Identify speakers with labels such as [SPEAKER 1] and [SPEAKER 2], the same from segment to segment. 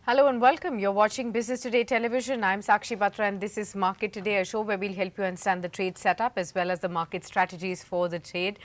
[SPEAKER 1] Hello and welcome. You're watching Business Today Television. I'm Sakshi Batra and this is Market Today, a show where we'll help you understand the trade setup as well as the market strategies for the trade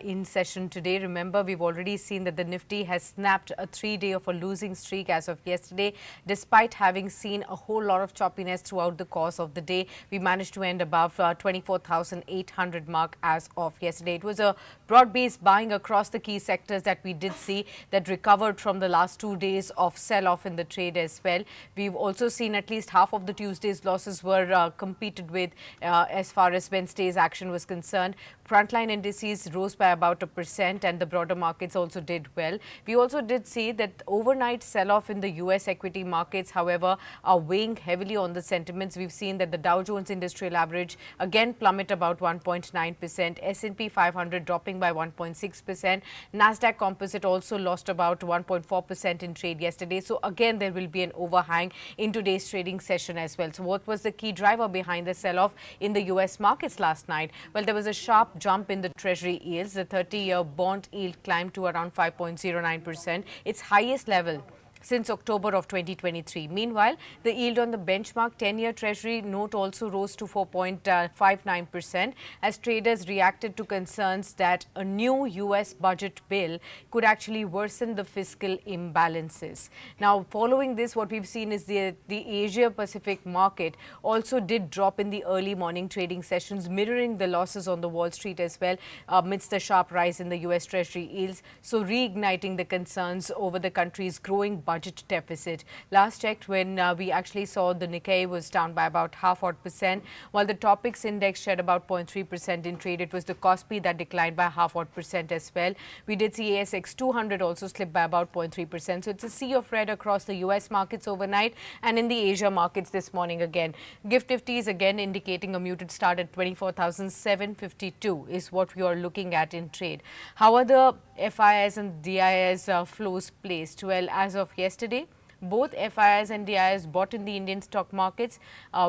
[SPEAKER 1] in session today. Remember, we've already seen that the Nifty has snapped a 3-day of a losing streak as of yesterday. Despite having seen a whole lot of choppiness throughout the course of the day, we managed to end above 24,800 mark as of yesterday. It was a broad-based buying across the key sectors that we did see that recovered from the last 2 days of sell-off in the trade as well. We've also seen at least half of the Tuesday's losses were competed with as far as Wednesday's action was concerned. Frontline indices rose by about 1% and the broader markets also did well. We also did see that overnight sell-off in the US equity markets, however, are weighing heavily on the sentiments. We've seen that the Dow Jones Industrial Average again plummet about 1.9%, S&P 500 dropping by 1.6%, Nasdaq Composite also lost about 1.4% in trade yesterday. So again, there will be an overhang in today's trading session as well. So what was the key driver behind the sell-off in the US markets last night? Well, there was a sharp jump in the treasury yields. The 30-year bond yield climbed to around 5.09%, its highest level since October of 2023. Meanwhile, the yield on the benchmark 10-year Treasury note also rose to 4.59% as traders reacted to concerns that a new US budget bill could actually worsen the fiscal imbalances. Now, following this, what we've seen is the Asia-Pacific market also did drop in the early morning trading sessions, mirroring the losses on the Wall Street as well amidst the sharp rise in the US Treasury yields, so reigniting the concerns over the country's growing budget deficit. Last checked when we actually saw the Nikkei was down by about 0.5%, while the Topix index shed about 0.3% in trade. It was the Kospi that declined by 0.5% as well. We did see ASX 200 also slip by about 0.3%. So it's a sea of red across the US markets overnight and in the Asia markets this morning again. Gift Nifty is again indicating a muted start at 24,752 is what we are looking at in trade. How are the FIIs and DIIs flows placed? Well, as of yesterday, both FIIs and DIIs bought in the Indian stock markets.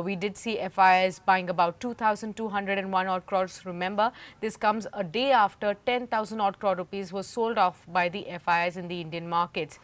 [SPEAKER 1] We did see FIIs buying about 2,201 odd crores. Remember, this comes a day after 10,000 odd crore rupees was sold off by the FIIs in the Indian markets.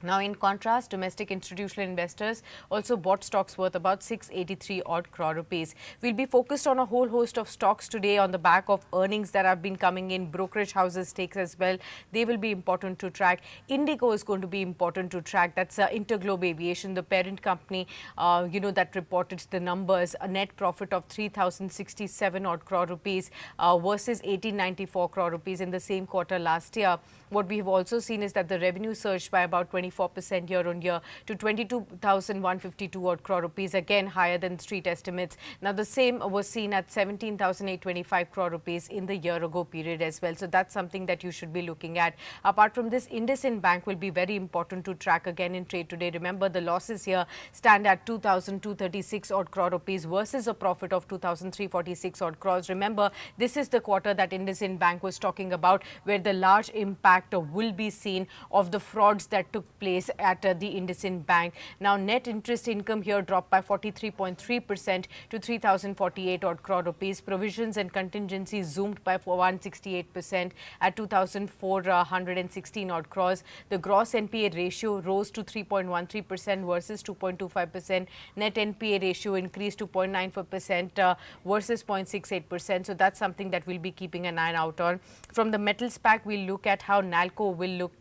[SPEAKER 1] Now, in contrast, domestic institutional investors also bought stocks worth about 683 odd crore rupees. We'll be focused on a whole host of stocks today on the back of earnings that have been coming in, brokerage houses stakes as well. They will be important to track. Indigo is going to be important to track. That's Interglobe Aviation, the parent company, that reported the numbers, a net profit of 3,067 odd crore rupees versus 1,894 crore rupees in the same quarter last year. What we have also seen is that the revenue surged by about 24% year on year to 22,152 odd crore rupees, again higher than street estimates. Now, the same was seen at 17,825 crore rupees in the year ago period as well. So that's something that you should be looking at. Apart from this, IndusInd Bank will be very important to track again in trade today. Remember, the losses here stand at 2,236 odd crore rupees versus a profit of 2,346 odd crores. Remember, this is the quarter that IndusInd Bank was talking about, where the large impact will be seen of the frauds that took place at the IndusInd Bank. Now, net interest income here dropped by 43.3% to 3,048 odd crore rupees. Provisions and contingencies zoomed by 168% at 2,416 odd crores. The gross NPA ratio rose to 3.13% versus 2.25%. Net NPA ratio increased to 0.94% versus 0.68%. So that's something that we'll be keeping an eye out on. From the metals pack, we'll look at how NALCO will look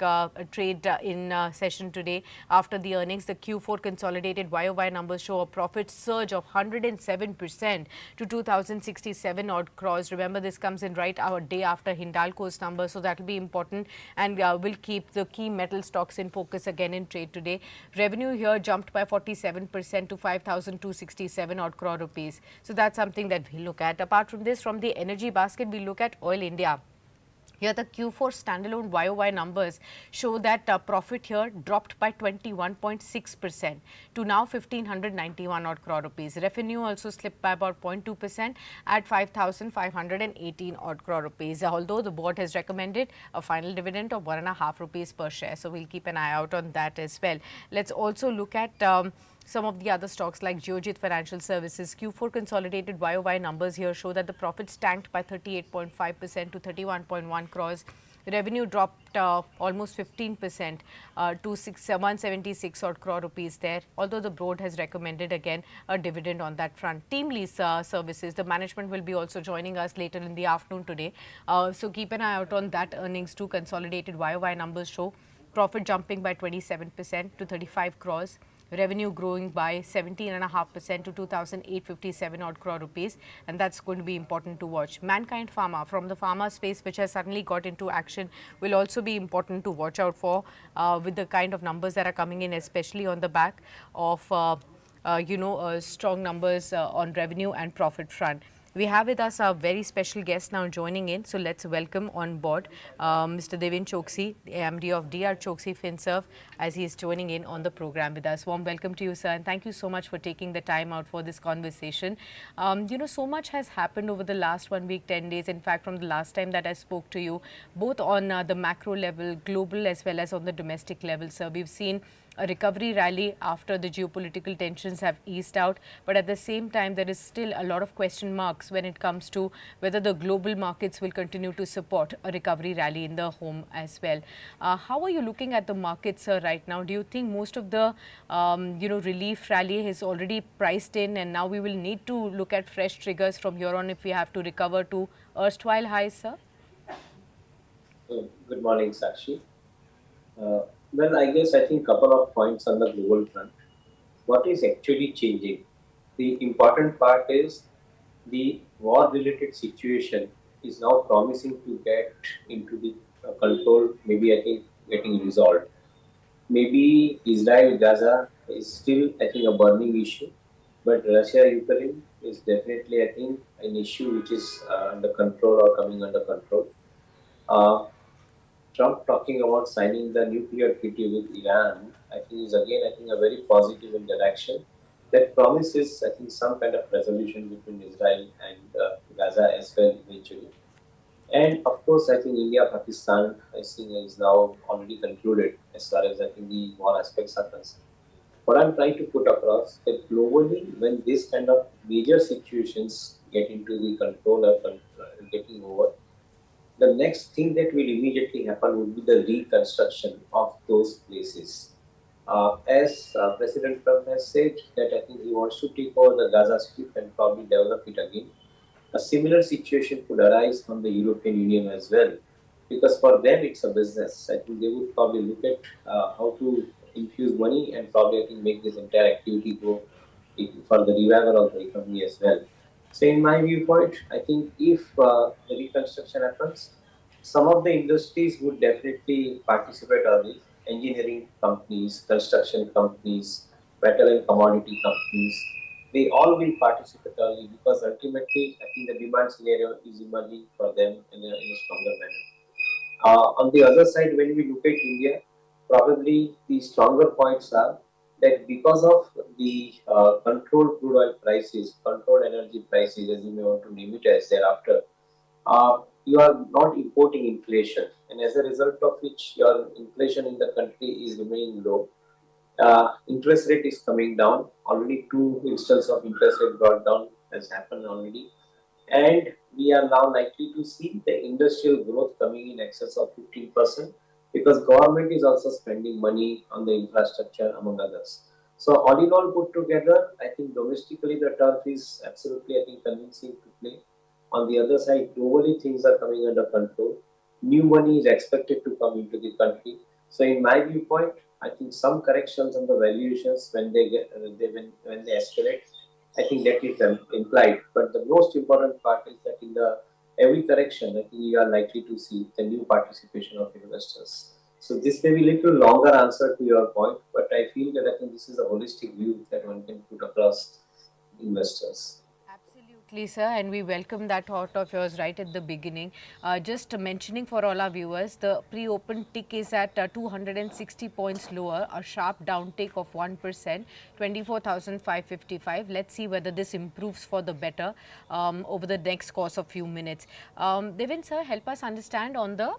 [SPEAKER 1] trade in session today after the earnings. The Q4 consolidated YOY numbers show a profit surge of 107% to 2,067 odd crores. Remember, this comes in right our day after Hindalco's numbers, so that will be important, and will keep the key metal stocks in focus again in trade today. Revenue here jumped by 47% to 5,267 odd crore rupees. So that's something that we look at. Apart from this, from the energy basket, we look at Oil India. Here, the Q4 standalone YOY numbers show that profit here dropped by 21.6% to now 1,591 odd crore rupees. Revenue also slipped by about 0.2% at 5,518 odd crore rupees. Although the board has recommended a final dividend of 1.5 rupees per share, so we'll keep an eye out on that as well. Let's also look at some of the other stocks like Geojit Financial Services. Q4 consolidated YOY numbers here show that the profits tanked by 38.5% to 31.1 crores. Revenue dropped almost 15% to 176 odd crore rupees there, although the board has recommended again a dividend on that front. Team lease services, the management will be also joining us later in the afternoon today. So keep an eye out on that earnings too. Consolidated YOY numbers show profit jumping by 27% to 35 crores. Revenue growing by 17.5% to 2,857 odd crore rupees, and that's going to be important to watch. Mankind Pharma, from the pharma space, which has suddenly got into action, will also be important to watch out for with the kind of numbers that are coming in, especially on the back of strong numbers on revenue and profit front. We have with us our very special guest now joining in. So let's welcome on board Mr. Devin Choksi, the MD of DR Choksi FinServe, as he is joining in on the program with us. Warm welcome to you, sir, and thank you so much for taking the time out for this conversation. So much has happened over the last 1 week, 10 days. In fact, from the last time that I spoke to you, both on the macro level, global, as well as on the domestic level, sir, we've seen a recovery rally after the geopolitical tensions have eased out, but at the same time there is still a lot of question marks when it comes to whether the global markets will continue to support a recovery rally in the home as well. How are you looking at the markets right now? Do you think most of the relief rally is already priced in, and now we will need to look at fresh triggers from here on if we have to recover to erstwhile highs, sir?
[SPEAKER 2] Good morning, Sakshi. I think couple of points on the global front. What is actually changing? The important part is the war-related situation is now promising to get into the control. Maybe I think getting resolved. Maybe Israel Gaza is still I think a burning issue, but Russia Ukraine is definitely I think an issue which is under control or coming under control. Uh, Trump talking about signing the nuclear treaty with Iran, I think is again, I think, a very positive interaction that promises, I think, some kind of resolution between Israel and Gaza as well eventually. And of course, I think India, Pakistan, I think is now already concluded as far as I think the war aspects are concerned. What I'm trying to put across that globally, when this kind of major situations get into the control or getting over, the next thing that will immediately happen would be the reconstruction of those places. As President Trump has said that I think he wants to take over the Gaza Strip and probably develop it again. A similar situation could arise from the European Union as well, because for them it's a business. I think they would probably look at how to infuse money and probably I think make this entire activity go for the revival of the economy as well. So, in my viewpoint, I think if the reconstruction happens, some of the industries would definitely participate early. Engineering companies, construction companies, metal and commodity companies, they all will participate early because ultimately, I think the demand scenario is emerging for them in a stronger manner. On the other side, when we look at India, probably the stronger points are that because of the controlled crude oil prices, controlled energy prices, as you may want to name it as thereafter, you are not importing inflation, and as a result of which your inflation in the country is remaining low. Interest rate is coming down. Already two instances of interest rate brought down has happened already, and we are now likely to see the industrial growth coming in excess of 15% because government is also spending money on the infrastructure among others. So all in all put together, I think domestically the turf is absolutely I think convincing to play. On the other side, globally things are coming under control. New money is expected to come into the country. So in my viewpoint, I think some corrections on the valuations when they get when they escalate, I think that is implied. But the most important part is that in the every correction, I think you are likely to see the new participation of investors. So this may be a little longer answer to your point, but I feel that I think this is a holistic view that one can put across investors.
[SPEAKER 1] Absolutely, sir, and we welcome that thought of yours right at the beginning. Just mentioning for all our viewers, the pre-open tick is at 260 points lower, a sharp downtake of 1%, 24,555. Let's see whether this improves for the better over the next course of few minutes. Devin, sir, help us understand on the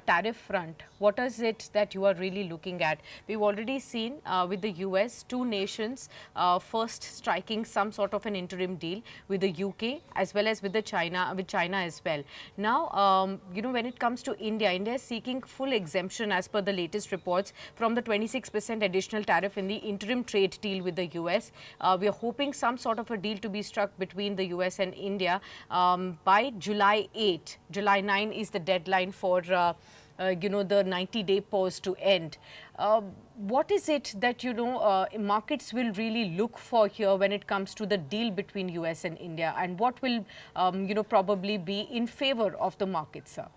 [SPEAKER 1] tariff front, what is it that you are really looking at? We've already seen with the US, two nations first striking some sort of an interim deal with the UK as well as with the China as well. Now, when it comes to India, India is seeking full exemption as per the latest reports from the 26% additional tariff in the interim trade deal with the US. We are hoping some sort of a deal to be struck between the US and India by July 8. July 9 is the deadline for the 90-day pause to end. What is it that markets will really look for here when it comes to the deal between US and India, and what will probably be in favor of the markets, sir?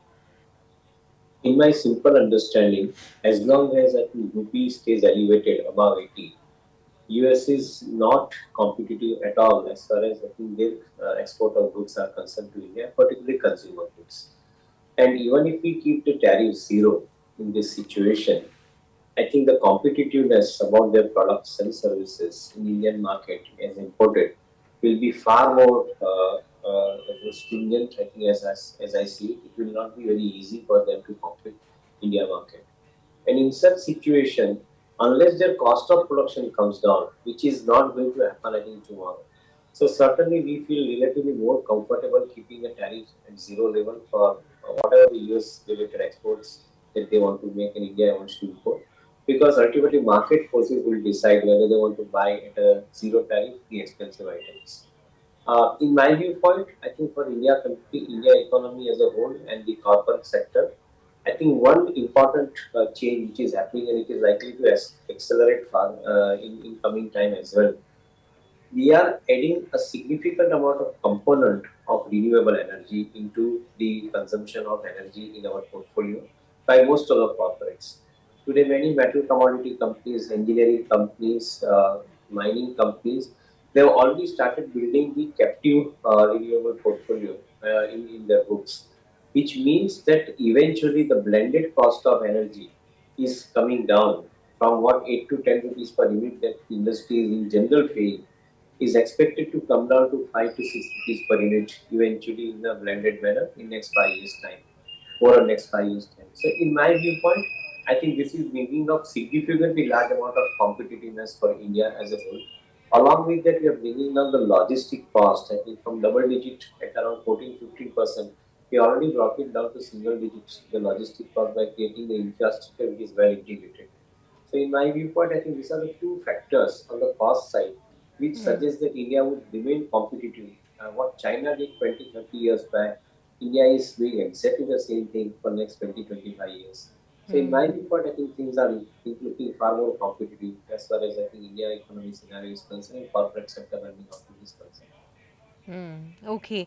[SPEAKER 2] In my simple understanding, as long as I think rupee stays elevated above 80, US is not competitive at all as far as I think their export of goods are concerned to India, particularly consumer goods. And even if we keep the tariff zero in this situation, I think the competitiveness about their products and services in Indian market as imported will be far more stringent. I think as I see it, it will not be very easy for them to compete India market. And in such situation, unless their cost of production comes down, which is not going to happen, I think, tomorrow. So certainly we feel relatively more comfortable keeping a tariff at zero level for whatever the US related exports that they want to make and India wants to import. Because ultimately market forces will decide whether they want to buy at a zero tariff the expensive items. In my viewpoint, I think for India country, India economy as a whole and the corporate sector, I think one important change which is happening and it is likely to accelerate far, in coming time as well. We are adding a significant amount of component of renewable energy into the consumption of energy in our portfolio by most of the corporates. Today, many metal commodity companies, engineering companies, mining companies, they have already started building the captive renewable portfolio in their books, which means that eventually the blended cost of energy is coming down from what 8 to 10 rupees per unit that the industry is in general paying is expected to come down to 5 to 6 rupees per unit eventually in a blended manner in next 5 years time over next 5 years time. So in my viewpoint, I think this is bringing up significantly large amount of competitiveness for India as a whole. Along with that, we are bringing down the logistic cost. I think from double digit at around 14-15%, we already brought it down to single digits, the logistic cost by creating the infrastructure which is well integrated. So in my viewpoint, I think these are the two factors on the cost side which suggests that India would remain competitive. What China did 20, 30 years back, India is doing exactly the same thing for next 20, 25 years. So in my viewpoint, I think things are looking far more competitive as far as I think India economy scenario is concerned and corporate sector earning output is concerned.
[SPEAKER 1] Okay.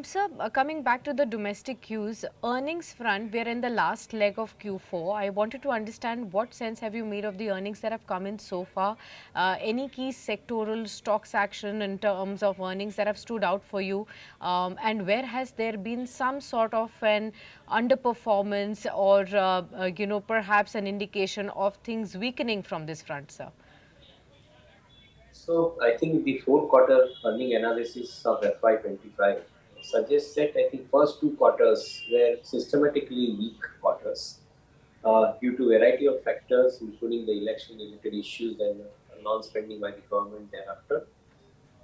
[SPEAKER 1] Sir, coming back to the domestic cues, earnings front, we are in the last leg of Q4. I wanted to understand what sense have you made of the earnings that have come in so far? Any key sectoral stocks action in terms of earnings that have stood out for you? And where has there been some sort of an underperformance or, perhaps an indication of things weakening from this front, sir?
[SPEAKER 2] So I think the fourth quarter earning analysis of FY25 suggests that I think first two quarters were systematically weak quarters due to variety of factors, including the election-related issues and non-spending by the government thereafter.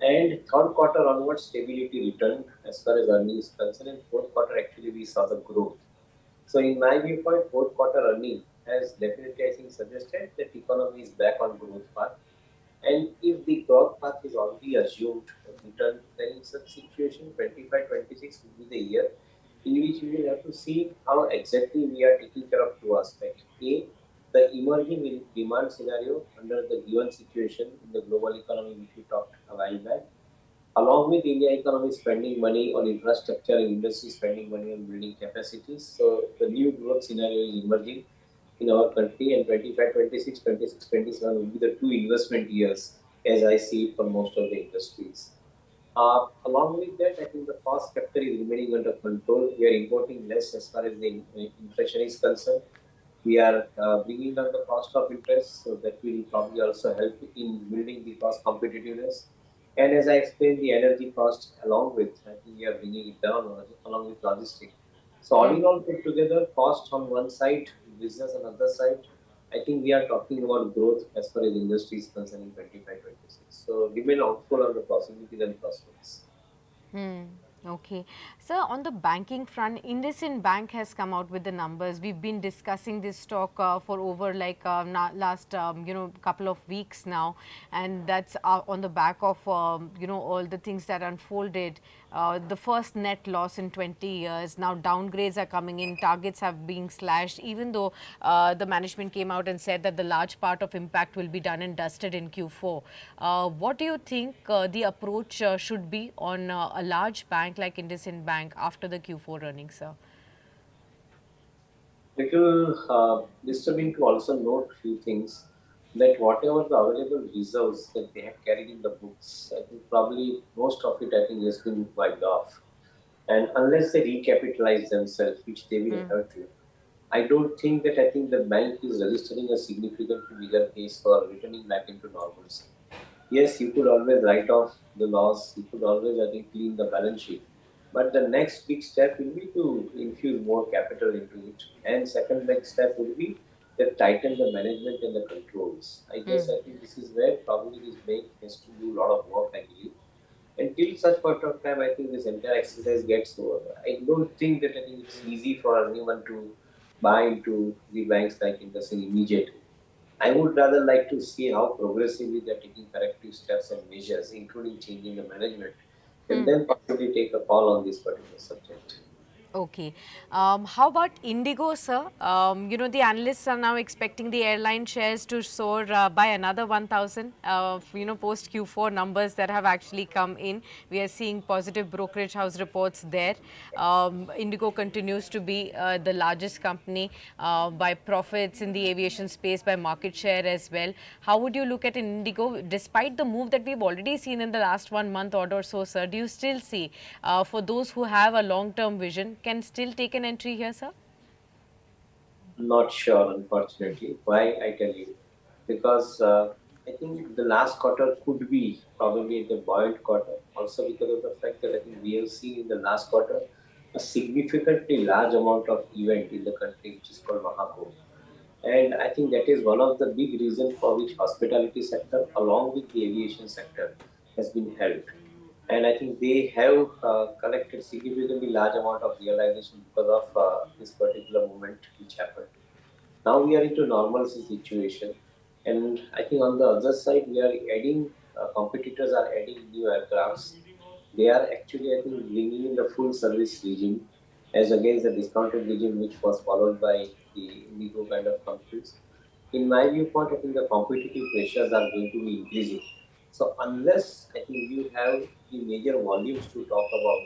[SPEAKER 2] And third quarter onwards, stability returned as far as earnings is concerned. And fourth quarter, actually, we saw the growth. So, in my viewpoint, fourth quarter earning has definitely, I think, suggested that economy is back on growth path. And if the growth path is already assumed return, then in such situation, 25-26 will be the year in which we will have to see how exactly we are taking care of two aspects. A, the emerging demand scenario under the given situation in the global economy, which we talked a while back, along with India economy spending money on infrastructure and industry spending money on building capacities. So the new growth scenario is emerging in our country and 25, 26, 26, 27 will be the two investment years as I see it for most of the industries. Along with that, I think the cost factor is remaining under control. We are importing less as far as the inflation is concerned. We are bringing down the cost of interest, so that will probably also help in building the cost competitiveness. And as I explained, the energy cost along with, I think we are bringing it down along with logistics. So all
[SPEAKER 1] Hmm.
[SPEAKER 2] in all, put together, cost on one side, business on other side, I think we are talking about growth as far as industry is concerned in 25, 26. So remain hopeful on the possibilities and prospects.
[SPEAKER 1] Hmm. Okay. So on the banking front, IndusInd Bank has come out with the numbers. We've been discussing this stock for over like last couple of weeks now, and that's on the back of all the things that unfolded. The first net loss in 20 years. Now downgrades are coming in. Targets have been slashed. Even though the management came out and said that the large part of impact will be done and dusted in Q4. What do you think the approach should be on a large bank like IndusInd Bank after the Q4 earnings, sir?
[SPEAKER 2] Little disturbing to also note few things that whatever the available reserves that they have carried in the books, I think probably most of it I think has been wiped off. And unless they recapitalize themselves, which they will have to, I don't think that I think the bank is registering a significantly bigger case for returning back into normalcy. Yes, you could always write off the loss. You could always, I think, clean the balance sheet. But the next big step will be to infuse more capital into it. And second next step would be to tighten the management and the controls. I guess I think this is where probably this bank has to do a lot of work, I believe. Until such point of time, I think this entire exercise gets over. I don't think that I think it's easy for anyone to buy into the banks like Indus immediately. I would rather like to see how progressively they're taking corrective steps and measures, including changing the management, and then possibly take a call on this particular subject.
[SPEAKER 1] Okay. How about Indigo, sir? The analysts are now expecting the airline shares to soar by another 1,000. Post Q4 numbers that have actually come in. We are seeing positive brokerage house reports there. Indigo continues to be the largest company by profits in the aviation space, by market share as well. How would you look at Indigo, despite the move that we've already seen in the last 1 month or so, sir? Do you still see, for those who have a long-term vision, can still take an entry here, sir?
[SPEAKER 2] Not sure, unfortunately. Why I tell you? Because I think the last quarter could be probably the buoyant quarter. Also because of the fact that I think we have seen in the last quarter a significantly large amount of event in the country, which is called Mahakumbh. And I think that is one of the big reasons for which hospitality sector, along with the aviation sector, has been helped. And I think they have collected significantly large amount of realization because of this particular moment which happened. Now we are into normalcy situation, and I think on the other side we are adding competitors are adding new aircrafts. They are actually, I think, bringing in the full service regime as against the discounted regime which was followed by the Indigo kind of companies. In my viewpoint, I think the competitive pressures are going to be increasing. So unless I think you have the major volumes to talk about,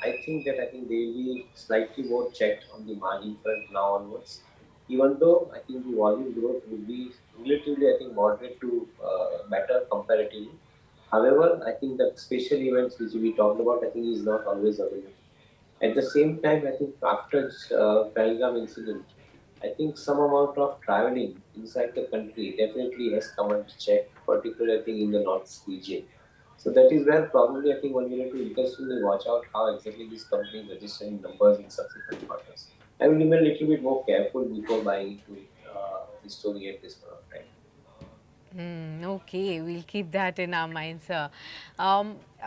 [SPEAKER 2] I think that I think they will be slightly more checked on the margin front now onwards. Even though I think the volume growth would be relatively, I think, moderate to better comparatively. However, I think the special events which we talked about, I think, is not always available. At the same time, I think after Pahalgam incident, I think some amount of traveling inside the country definitely has come under check, particularly I think in the north region. So that is where probably I think one will have to interestingly watch out how exactly this company is registering numbers in subsequent quarters. I will remain a little bit more careful before buying into the story at this point of time.
[SPEAKER 1] Okay, we'll keep that in our minds, sir.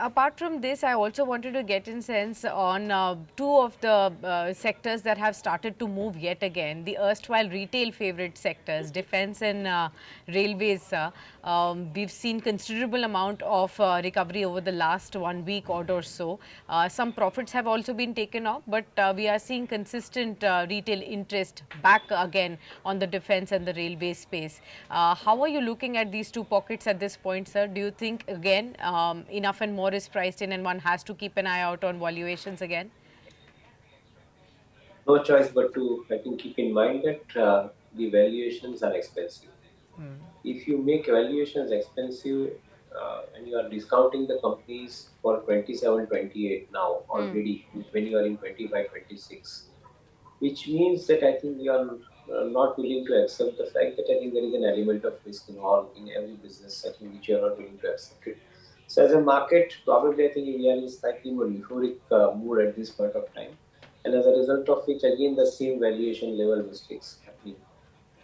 [SPEAKER 1] Apart from this, I also wanted to get in sense on two of the sectors that have started to move yet again. The erstwhile retail favorite sectors, defense and railways, sir. We've seen considerable amount of recovery over the last 1 week or so. Some profits have also been taken off, but we are seeing consistent retail interest back again on the defense and the railway space. How are you looking at these two pockets at this point, sir? Do you think again enough and more is priced in and one has to keep an eye out on valuations again?
[SPEAKER 2] No choice but to, I think, keep in mind that the valuations are expensive. If you make valuations expensive and you are discounting the companies for 27, 28 now already when you are in 25, 26, which means that I think you are not willing to accept the fact that I think there is an element of risk involved in every business, I think, which you are not willing to accept it. So as a market, probably I think we are in slightly more euphoric mood at this point of time. and as a result of which again the same valuation level mistakes happening.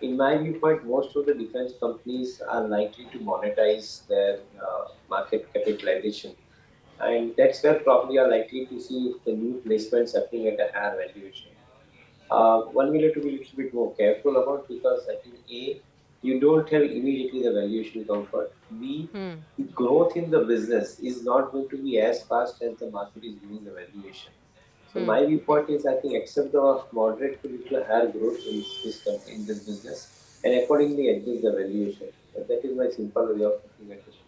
[SPEAKER 2] In my viewpoint, most of the defense companies are likely to monetize their market capitalization, and that's where probably are likely to see the new placements happening at a higher valuation. One we need to be a little bit more careful about, because I think A, you don't have immediately the valuation comfort. B, the growth in the business is not going to be as fast as the market is giving the valuation. So my viewpoint is, I think, accept the moderate to little higher growth in in this business, and accordingly adjust the valuation. That is my simple way of looking at it.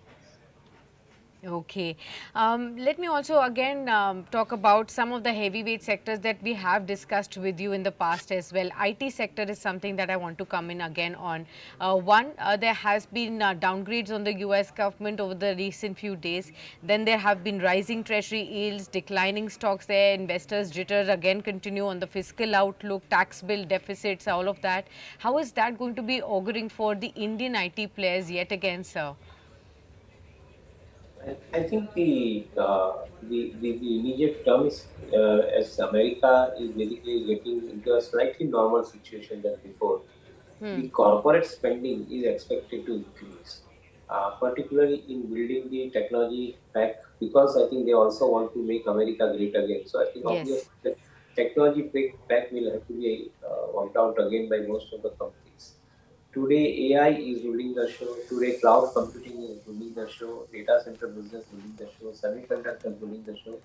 [SPEAKER 1] Okay. Let me also again talk about some of the heavyweight sectors that we have discussed with you in the past as well. IT sector is something that I want to come in again on. One, there has been downgrades on the US government over the recent few days. Then there have been rising treasury yields, declining stocks there, investors jitters again continue on the fiscal outlook, tax bill deficits, all of that. How is that going to be auguring for the Indian IT players yet again, sir?
[SPEAKER 2] I think the immediate term is, as America is basically getting into a slightly normal situation than before, the corporate spending is expected to increase, particularly in building the technology pack, because I think they also want to make America great again. So I think
[SPEAKER 1] Yes.
[SPEAKER 2] obviously the technology pack will have to be worked out again by most of the companies. Today, AI is ruling the show. Today, cloud computing is ruling the show. Data center business ruling the show. Semiconductors ruling the show.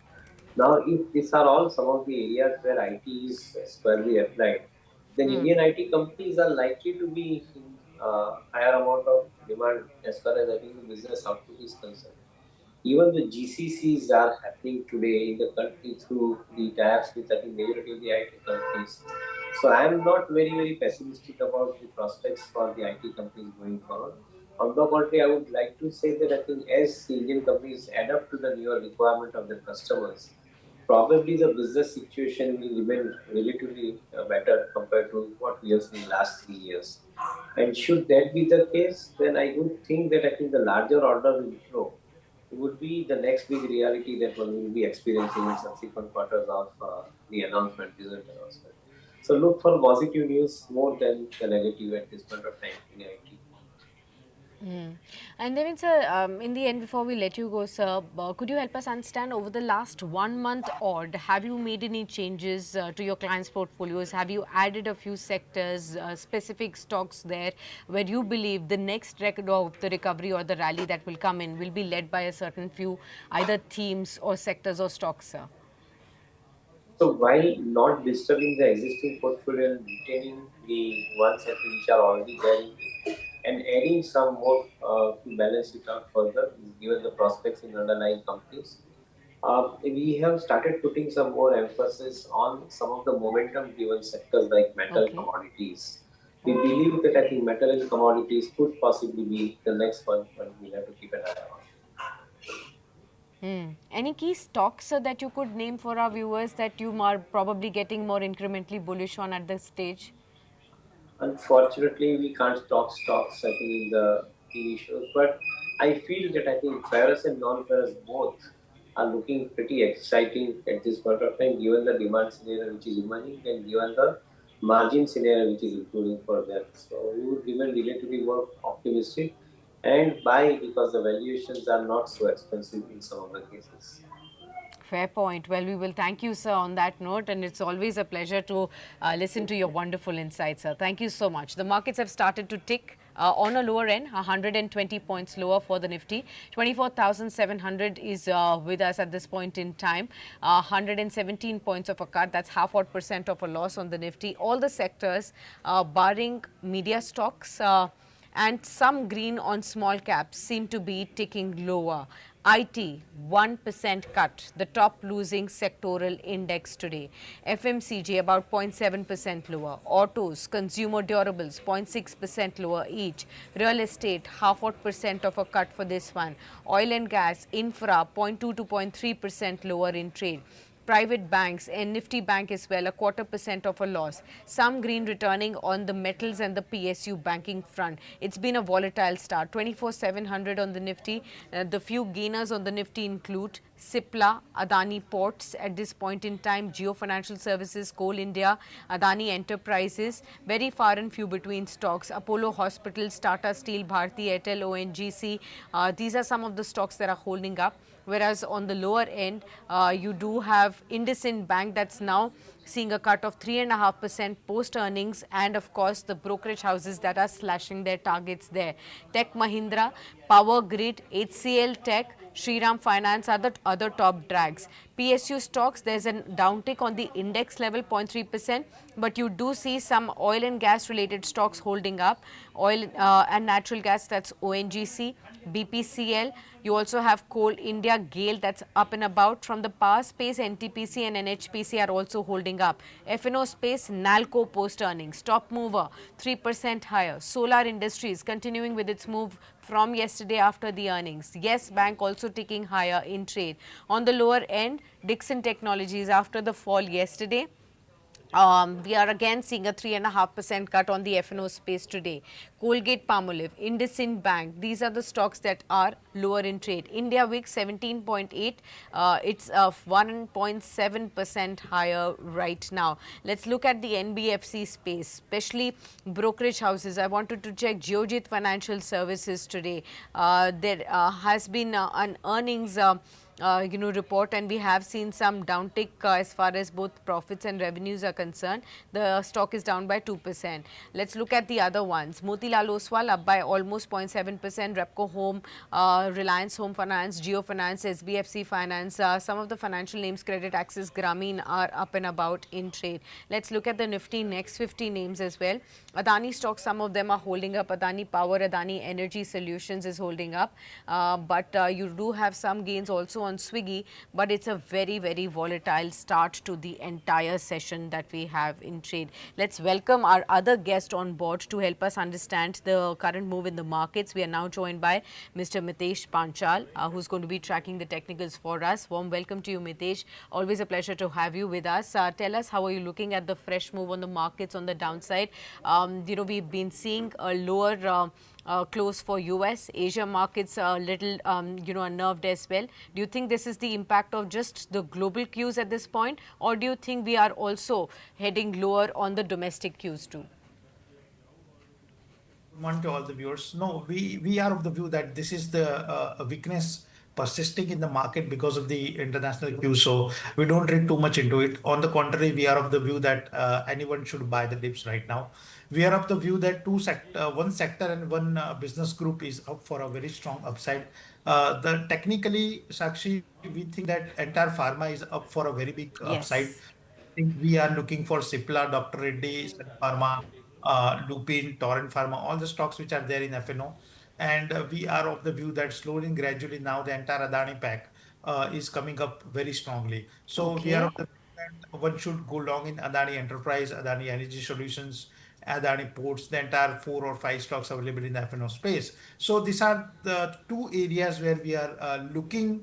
[SPEAKER 2] Now, if these are all some of the areas where IT is squarely applied, then Indian IT companies are likely to be in higher amount of demand as far as I think the business output is concerned. Even the GCCs are happening today in the country through the ties with I think majority of the IT companies. So I am not very pessimistic about the prospects for the IT companies going forward. On the contrary, I would like to say that I think as the Indian companies adapt to the newer requirement of their customers, probably the business situation will remain relatively better compared to what we have seen in the last 3 years. And should that be the case, then I would think that I think the larger order inflow would be the next big reality that one will be experiencing in subsequent quarters of the result announcement. So look for positive news more than the negative at this point of time in IT.
[SPEAKER 1] And then, sir, in the end, before we let you go, sir, could you help us understand over the last 1 month odd, have you made any changes to your clients' portfolios? Have you added a few sectors, specific stocks there, where you believe the next record of the recovery or the rally that will come in will be led by a certain few, either themes or sectors or stocks, sir?
[SPEAKER 2] So while not disturbing the existing portfolio and retaining the ones that which are already there and adding some more to balance it out further, given the prospects in underlying companies, we have started putting some more emphasis on some of the momentum-driven sectors like metal
[SPEAKER 1] Okay.
[SPEAKER 2] commodities. We believe that I think metal and commodities could possibly be the next one we'll have to keep an eye on.
[SPEAKER 1] Any key stocks that you could name for our viewers that you are probably getting more incrementally bullish on at this stage?
[SPEAKER 2] Unfortunately, we can't talk stocks, I think, in the TV shows, but I feel that I think ferrous and non-ferrous both are looking pretty exciting at this point of time, given the demand scenario which is emerging and given the margin scenario which is improving for them. So we would remain relatively more optimistic and buy because the valuations are not so expensive in some of the cases.
[SPEAKER 1] Fair point. Well, we will thank you, sir, on that note. And it's always a pleasure to listen to your wonderful insights, sir. Thank you so much. The markets have started to tick on a lower end, 120 points lower for the Nifty. 24,700 is with us at this point in time. 117 points of a cut. That's half odd percent of a loss on the Nifty. All the sectors, barring media stocks, and some green on small caps seem to be ticking lower. IT, 1% cut, the top losing sectoral index today. FMCG, about 0.7% lower. Autos, consumer durables, 0.6% lower each. Real estate, half odd percent of a cut for this one. Oil and gas, infra, 0.2 to 0.3% lower in trade. Private banks and Nifty Bank as well, a quarter percent of a loss. Some green returning on the metals and the PSU banking front. It's been a volatile start. 24,700 on the Nifty. The few gainers on the Nifty include Cipla, Adani Ports at this point in time, Geo Financial Services, Coal India, Adani Enterprises, very far and few between stocks. Apollo Hospitals, Tata Steel, Bharti Airtel, ONGC, these are some of the stocks that are holding up. Whereas on the lower end, you do have IndusInd Bank that's now seeing a cut of 3.5% post earnings, and of course the brokerage houses that are slashing their targets there. Tech Mahindra, Power Grid, HCL Tech, Shriram Finance are the other top drags. PSU stocks, there's a downtick on the index level 0.3%, but you do see some oil and gas related stocks holding up. Oil and natural gas, that's ONGC, BPCL. You also have Coal India, GAIL, that's up and about. From the power space, NTPC and NHPC are also holding up. FNO space, NALCO post earnings. Top mover, 3% higher. Solar Industries continuing with its move from yesterday after the earnings. Yes Bank also ticking higher in trade. On the lower end, Dixon Technologies after the fall yesterday. We are again seeing a 3.5% cut on the FNO space today. Colgate Palmolive, IndusInd Bank, these are the stocks that are lower in trade. India Wix 17.8, it's 1.7% higher right now. Let's look at the NBFC space, especially brokerage houses. I wanted to check Geojit Financial Services today. There has been an earnings report, and we have seen some downtick as far as both profits and revenues are concerned. The stock is down by 2%. Let's look at the other ones. Motilal Oswal up by almost 0.7%. Repco Home, Reliance Home Finance, Geo Finance, SBFC Finance. Some of the financial names, Credit Access, Grameen, are up and about in trade. Let's look at the Nifty next 50 names as well. Adani stocks, some of them are holding up. Adani Power, Adani Energy Solutions is holding up, but you do have some gains also on Swiggy, but it's a very, very volatile start to the entire session that we have in trade. Let's welcome our other guest on board to help us understand the current move in the markets. We are now joined by Mr. Mitesh Panchal, who's going to be tracking the technicals for us. Warm welcome to you, Mitesh. Always a pleasure to have you with us. Tell us, how are you looking at the fresh move on the markets on the downside? We've been seeing a lower close for US. Asia markets a little, unnerved as well. Do you think this is the impact of just the global cues at this point, or do you think we are also heading lower on the domestic cues too?
[SPEAKER 3] Morning to all the viewers. No, we are of the view that this is the weakness persisting in the market because of the international cues. So we don't read too much into it. On the contrary, we are of the view that anyone should buy the dips right now. We are of the view that one sector and one business group is up for a very strong upside. The technically, Sakshi, we think that entire pharma is up for a very big upside.
[SPEAKER 1] Yes.
[SPEAKER 3] I think we are looking for Cipla, Dr. Reddy, Sun Pharma, Lupin, Torrent Pharma, all the stocks which are there in FNO. And we are of the view that slowly and gradually now the entire Adani pack is coming up very strongly. So we are
[SPEAKER 1] Okay.
[SPEAKER 3] of the view that one should go long in Adani Enterprise, Adani Energy Solutions, Adani Ports, the entire 4 or 5 stocks available in the FNO space. So these are the two areas where we are looking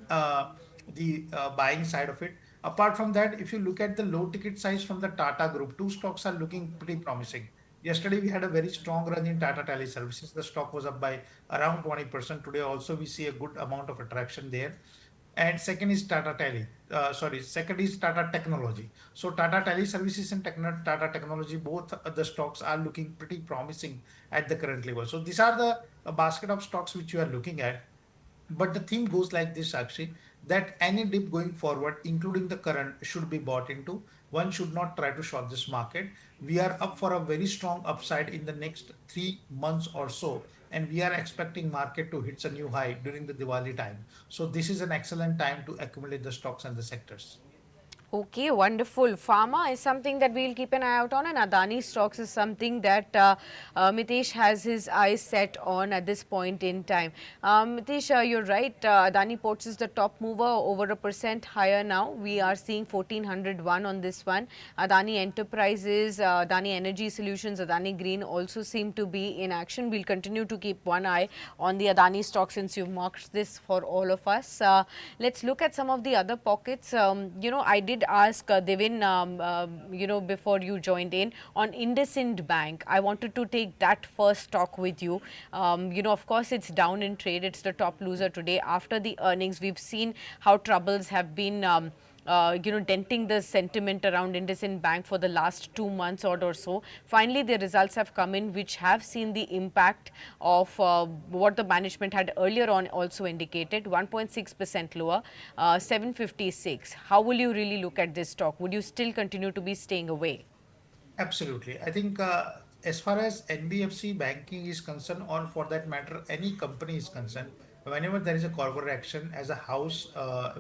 [SPEAKER 3] the buying side of it. Apart from that, if you look at the low ticket size from the Tata Group, two stocks are looking pretty promising. Yesterday, we had a very strong run in Tata Teleservices. The stock was up by around 20%. Today, also, we see a good amount of attraction there. And second is second is Tata Technology. So Tata Teleservices and Tata Technology, both the stocks are looking pretty promising at the current level. So these are the basket of stocks which you are looking at. But the theme goes like this, Sakshi, that any dip going forward, including the current, should be bought into. One should not try to short this market. We are up for a very strong upside in the next 3 months or so, and we are expecting market to hit a new high during the Diwali time. So this is an excellent time to accumulate the stocks and the sectors.
[SPEAKER 1] Okay, wonderful. Pharma is something that we'll keep an eye out on, and Adani stocks is something that Mitesh has his eyes set on at this point in time. Mitesh, you're right. Adani Ports is the top mover, over 1% higher now. We are seeing 1401 on this one. Adani Enterprises, Adani Energy Solutions, Adani Green also seem to be in action. We'll continue to keep one eye on the Adani stock since you've marked this for all of us. Let's look at some of the other pockets. I did did ask Devin, before you joined in on IndusInd Bank. I wanted to take that first stock with you. Of course, it's down in trade. It's the top loser today. After the earnings, we've seen how troubles have been. Denting the sentiment around IndusInd Bank for the last 2 months or so. Finally, the results have come in, which have seen the impact of what the management had earlier on also indicated, 1.6% lower, 756. How will you really look at this stock? Would you still continue to be staying away?
[SPEAKER 3] Absolutely. I think as far as NBFC banking is concerned, or for that matter, any company is concerned, whenever there is a corporate action as a house,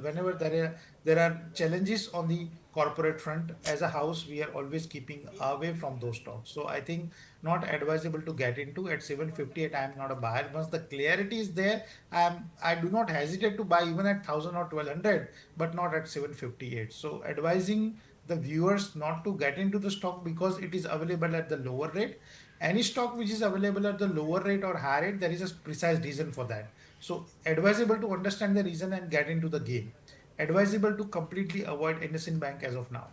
[SPEAKER 3] whenever there are challenges on the corporate front, as a house, we are always keeping away from those stocks. So I think not advisable to get into at 758. I am not a buyer. Once the clarity is there, I do not hesitate to buy even at 1000 or 1200, but not at 758. So advising the viewers not to get into the stock because it is available at the lower rate. Any stock which is available at the lower rate or higher rate, there is a precise reason for that. So advisable to understand the reason and get into the game. Advisable to completely avoid IndusInd Bank as of now.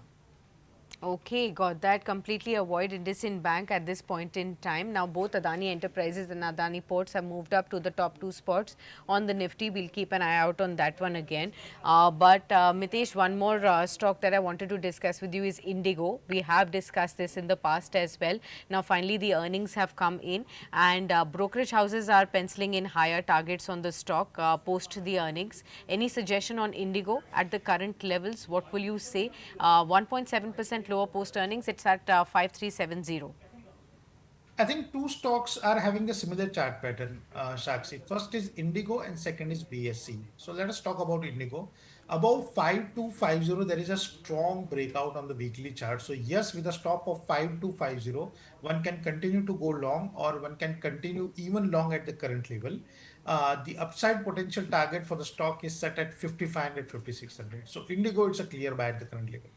[SPEAKER 1] Okay, got that. Completely avoid IndusInd Bank at this point in time. Now, both Adani Enterprises and Adani Ports have moved up to the top two spots on the Nifty. We'll keep an eye out on that one again. But Mitesh, one more stock that I wanted to discuss with you is Indigo. We have discussed this in the past as well. Now, finally, the earnings have come in, and brokerage houses are penciling in higher targets on the stock post the earnings. Any suggestion on Indigo at the current levels? What will you say? 1.7% lower post earnings. It's at 5370.
[SPEAKER 3] I think two stocks are having a similar chart pattern, Sakshi. First is Indigo and second is BSC. So let us talk about Indigo. Above 5250, there is a strong breakout on the weekly chart. So yes, with a stop of 5250, one can continue to go long or one can continue even long at the current level. The upside potential target for the stock is set at 5500, 5600. So Indigo, it's a clear buy at the current level.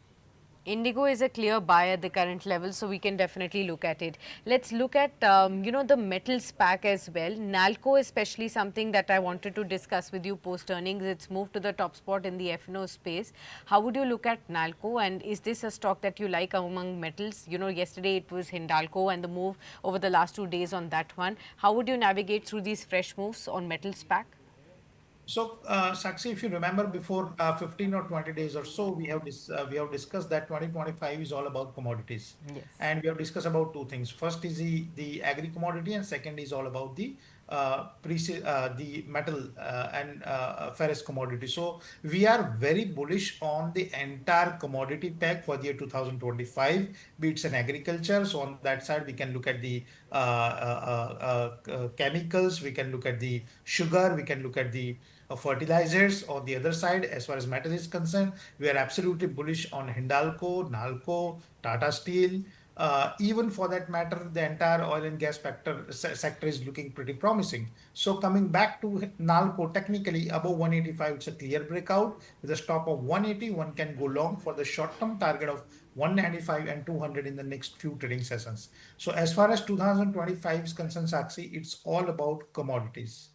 [SPEAKER 1] Indigo is a clear buy at the current level, so we can definitely look at it. Let's look at, the metals pack as well. Nalco, especially something that I wanted to discuss with you post earnings. It's moved to the top spot in the F&O space. How would you look at Nalco, and is this a stock that you like among metals? Yesterday it was Hindalco and the move over the last 2 days on that one. How would you navigate through these fresh moves on metals pack?
[SPEAKER 3] So, Sakshi, if you remember before 15 or 20 days or so, we have discussed that 2025 is all about commodities,
[SPEAKER 1] Yes.
[SPEAKER 3] and we have discussed about two things. First is the agri commodity, and second is all about the metal and ferrous commodity. So we are very bullish on the entire commodity pack for the year 2025, be it an agriculture. So on that side, we can look at the chemicals, we can look at the sugar, we can look at the fertilizers. On the other side, as far as metal is concerned, we are absolutely bullish on Hindalco, Nalco, Tata Steel. Even for that matter, the entire oil and gas sector is looking pretty promising. So coming back to Nalco, technically above 185, it's a clear breakout. With a stop of 180, one can go long for the short-term target of 195 and 200 in the next few trading sessions. So as far as 2025 is concerned, Sakshi, it's all about commodities.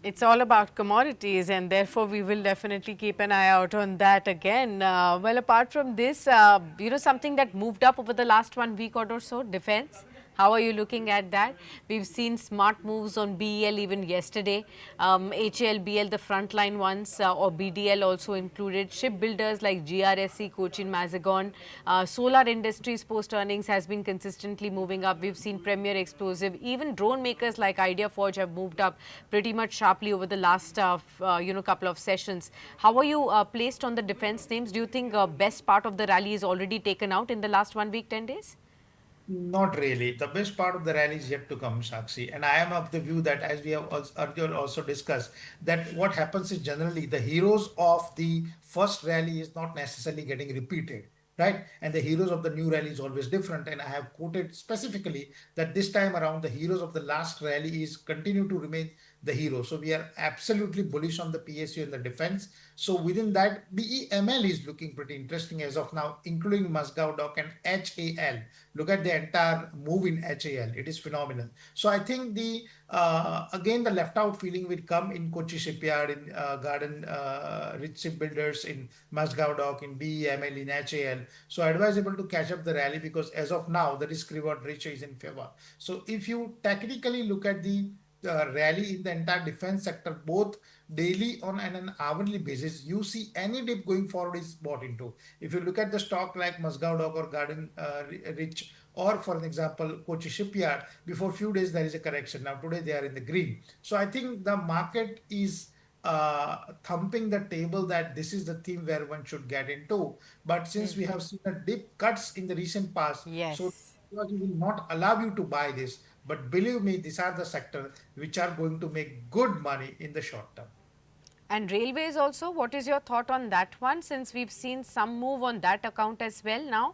[SPEAKER 1] It's all about commodities, and therefore we will definitely keep an eye out on that again. Well, apart from this, something that moved up over the last 1 week or so, defense. How are you looking at that? We've seen smart moves on BEL even yesterday. HAL, BL, the frontline ones, or BDL also included. Shipbuilders like GRSC, Cochin, Mazagon. Solar industries post earnings has been consistently moving up. We've seen Premier Explosive. Even drone makers like Idea Forge have moved up pretty much sharply over the last couple of sessions. How are you placed on the defense names? Do you think best part of the rally is already taken out in the last 1 week, 10 days?
[SPEAKER 3] Not really. The best part of the rally is yet to come, Sakshi. And I am of the view that, as we have earlier also discussed, that what happens is generally the heroes of the first rally is not necessarily getting repeated, right? And the heroes of the new rally is always different. And I have quoted specifically that this time around, the heroes of the last rally is continue to remain the hero. So we are absolutely bullish on the PSU and the defense. So within that, BEML is looking pretty interesting as of now, including Musgao Dock and HAL. Look at the entire move in HAL. It is phenomenal. So I think the again the left out feeling will come in Kochi Shipyard, in Garden Rich Shipbuilders, in Musgao Dock, in BEML, in HAL. So advisable to catch up the rally because as of now the risk reward ratio is in favor. So if you technically look at the rally in the entire defense sector, both daily on an hourly basis, you see any dip going forward is bought into. If you look at the stock like Musgao Dock or Garden Rich, or for an example, Kochi Shipyard, before few days there is a correction. Now today they are in the green. So I think the market is thumping the table that this is the theme where one should get into. But since we have seen a deep cuts in the recent past, so
[SPEAKER 1] Yes.
[SPEAKER 3] because we will not allow you to buy this. But believe me, these are the sectors which are going to make good money in the short term.
[SPEAKER 1] And railways also, what is your thought on that one, since we've seen some move on that account as well now?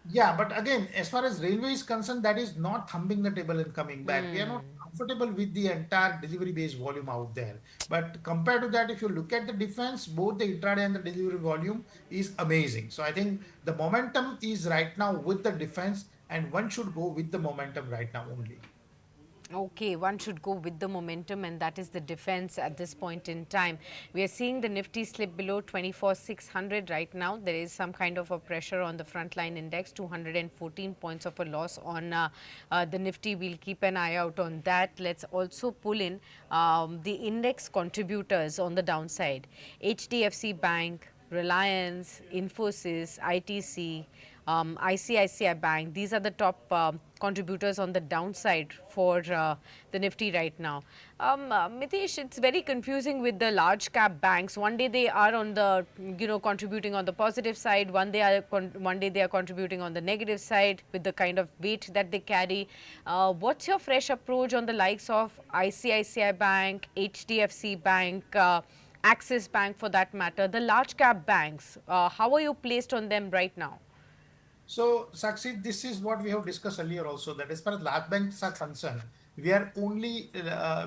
[SPEAKER 3] Yeah, but again, as far as railway is concerned, that is not thumping the table and coming back. We are not comfortable with the entire delivery-based volume out there. But compared to that, if you look at the defense, both the intraday and the delivery volume is amazing. So I think the momentum is right now with the defense, and one should go with the momentum right now only.
[SPEAKER 1] Okay, one should go with the momentum, and that is the defense at this point in time. We are seeing the Nifty slip below 24,600 right now. There is some kind of a pressure on the frontline index, 214 points of a loss on the Nifty. We'll keep an eye out on that. Let's also pull in the index contributors on the downside. HDFC Bank, Reliance, Infosys, ITC, ICICI Bank. These are the top contributors on the downside for the Nifty right now. Mitesh, it's very confusing with the large cap banks. One day they are on the, contributing on the positive side. One day they are contributing on the negative side with the kind of weight that they carry. What's your fresh approach on the likes of ICICI Bank, HDFC Bank? Axis Bank for that matter, the large cap banks, how are you placed on them right now?
[SPEAKER 3] So, Sakshi, this is what we have discussed earlier also, that as far as large banks are concerned, we are only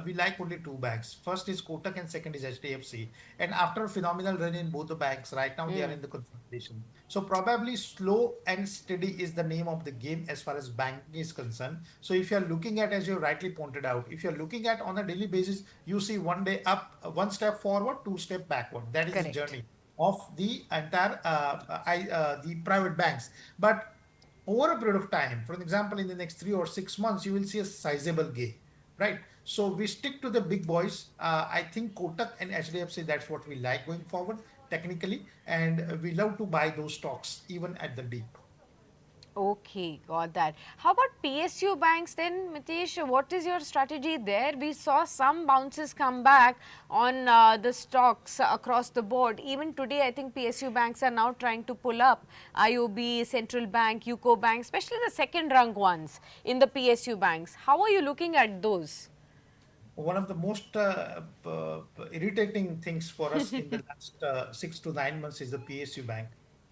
[SPEAKER 3] we like only two banks. First is Kotak and second is HDFC. And after a phenomenal run in both the banks, right now they are in the consolidation. So probably slow and steady is the name of the game as far as banking is concerned. So if you are looking at, as you rightly pointed out, if you are looking at on a daily basis, you see one day up, one step forward, two step backward. That is the
[SPEAKER 1] Correct.
[SPEAKER 3] journey of the entire the private banks. But over a period of time, for example, in the next 3 or 6 months, you will see a sizable gain, right? So we stick to the big boys. I think Kotak and HDFC, that's what we like going forward technically, and we love to buy those stocks even at the deep.
[SPEAKER 1] Okay, got that. How about PSU banks then, Mitesh? What is your strategy there? We saw some bounces come back on the stocks across the board. Even today, I think PSU banks are now trying to pull up IOB, Central Bank, UCO Bank, especially the second rank ones in the PSU banks. How are you looking at those?
[SPEAKER 3] One of the most irritating things for us in the last 6 to 9 months is the PSU bank.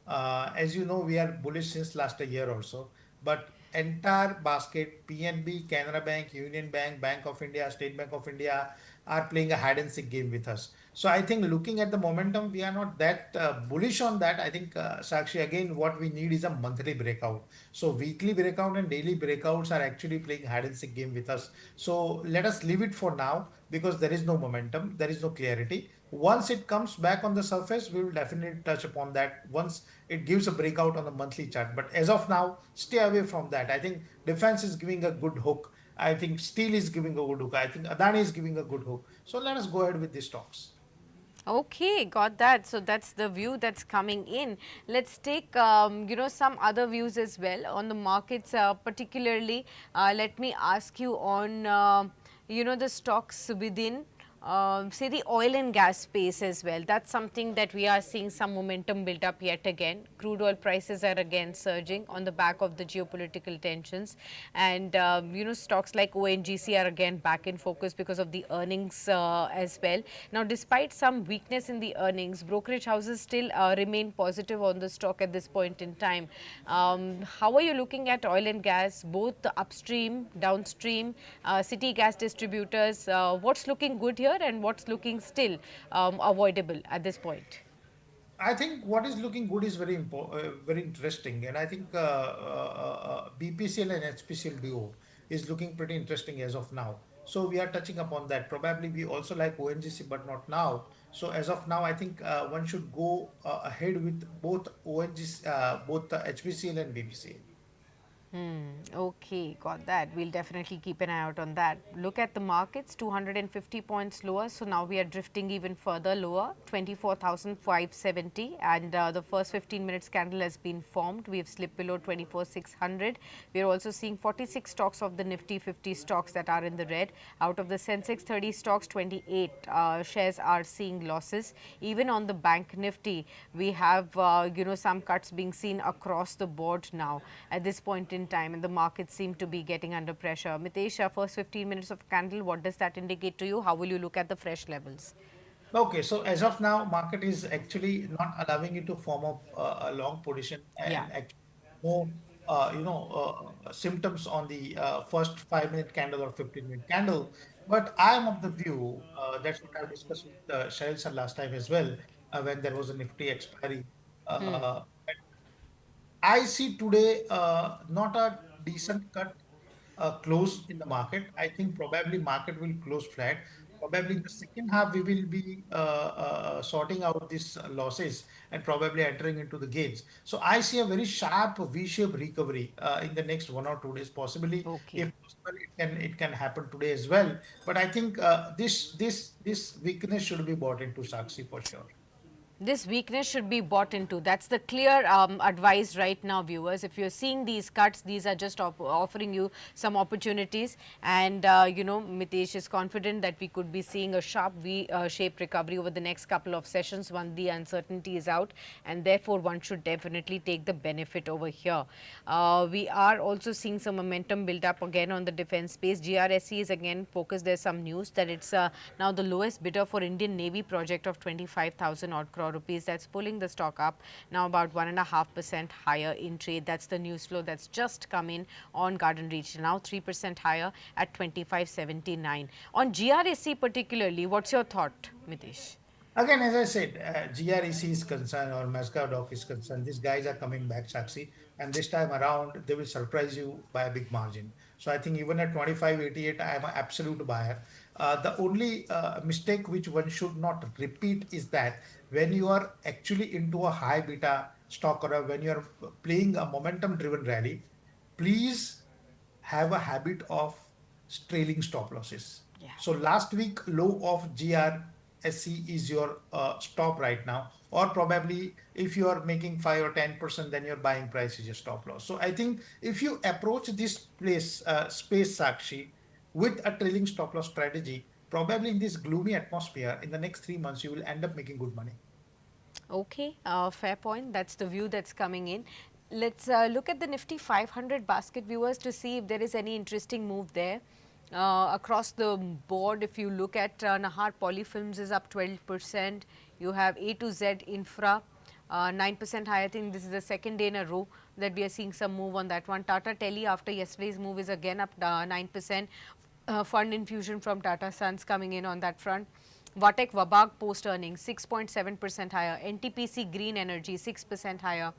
[SPEAKER 3] As you know, we are bullish since last a year or so, but entire basket, PNB, Canara Bank, Union Bank, Bank of India, State Bank of India are playing a hide and seek game with us. So I think looking at the momentum, we are not that bullish on that. I think Sakshi, again, what we need is a monthly breakout. So weekly breakout and daily breakouts are actually playing hide and seek game with us. So let us leave it for now because there is no momentum, there is no clarity. Once it comes back on the surface, we will definitely touch upon that once it gives a breakout on the monthly chart. But as of now, stay away from that. I think defense is giving a good hook. I think steel is giving a good hook. I think Adani is giving a good hook. So let us go ahead with these stocks.
[SPEAKER 1] Okay, got that. So that's the view that's coming in. Let's take some other views as well on the markets, particularly. Let me ask you on the stocks within. say the oil and gas space as well. That's something that we are seeing some momentum build up yet again. Crude oil prices are again surging on the back of the geopolitical tensions, and stocks like ONGC are again back in focus because of the earnings as well. Now, despite some weakness in the earnings, brokerage houses still remain positive on the stock at this point in time. How are you looking at oil and gas, both the upstream, downstream, city gas distributors? What's looking good here and what's looking still avoidable at this point?
[SPEAKER 3] I think what is looking good is very interesting, and I think BPCL and HPCL duo is looking pretty interesting as of now. So we are touching upon that. Probably we also like ONGC, but not now. So as of now, I think one should go ahead with both ONGC, both the HPCL and BPCL.
[SPEAKER 1] Okay, got that. We'll definitely keep an eye out on that. Look at the markets, 250 points lower. So now we are drifting even further lower, 24,570. And the first 15 minutes candle has been formed. We have slipped below 24,600. We are also seeing 46 stocks of the Nifty 50 stocks that are in the red. Out of the Sensex 30 stocks, 28 shares are seeing losses. Even on the bank Nifty, we have, some cuts being seen across the board now at this point in time, and the markets seem to be getting under pressure. Mitesh, first 15 minutes of candle, what does that indicate to you? How will you look at the fresh levels?
[SPEAKER 3] Okay, so as of now, market is actually not allowing you to form up a long position
[SPEAKER 1] Yeah.
[SPEAKER 3] and actually no, symptoms on the first 5 minute candle or 15-minute candle. But I am of the view that's what I discussed with Shahil sir last time as well when there was a Nifty expiry. Uh, I see today not a decent cut close in the market. I think probably market will close flat. Probably in the second half we will be sorting out these losses and probably entering into the gains. So I see a very sharp V-shaped recovery in the next 1 or 2 days. Possibly, if
[SPEAKER 1] Okay.
[SPEAKER 3] possible, it can happen today as well. But I think this weakness should be bought into Sakshi for sure.
[SPEAKER 1] This weakness should be bought into. That's the clear advice right now, viewers. If you're seeing these cuts, these are just offering you some opportunities. And, Mitesh is confident that we could be seeing a sharp V-shaped recovery over the next couple of sessions when the uncertainty is out. And therefore, one should definitely take the benefit over here. We are also seeing some momentum build up again on the defense space. GRSE is again focused. There's some news that it's now the lowest bidder for Indian Navy project of 25,000 odd crore rupees. That's pulling the stock up now about 1.5% higher in trade. That's the news flow that's just come in on Garden Reach. Now 3% higher at 25.79. On GRSE particularly, what's your thought, Mitesh?
[SPEAKER 3] Again, as I said, GREC is concerned or Mascot Dock is concerned. These guys are coming back, Sakshi, and this time around they will surprise you by a big margin. So I think even at 25.88, I am an absolute buyer. The only mistake which one should not repeat is that when you are actually into a high beta stock or when you are playing a momentum driven rally, please have a habit of trailing stop losses.
[SPEAKER 1] Yeah.
[SPEAKER 3] So last week low of GRSC is your stop right now, or probably if you are making 5 or 10%, then your buying price is your stop loss. So I think if you approach this space Sakshi with a trailing stop loss strategy, probably in this gloomy atmosphere, in the next 3 months, you will end up making good money.
[SPEAKER 1] Okay, fair point. That's the view that's coming in. Let's look at the Nifty 500 basket, viewers, to see if there is any interesting move there. Across the board, if you look at Nahar Polyfilms is up 12%. You have A to Z Infra, 9% higher. I think this is the second day in a row that we are seeing some move on that one. Tata Tele after yesterday's move is again up 9%. Fund infusion from Tata Sons coming in on that front. Vatek Wabag post earnings 6.7% higher. NTPC Green Energy 6% higher.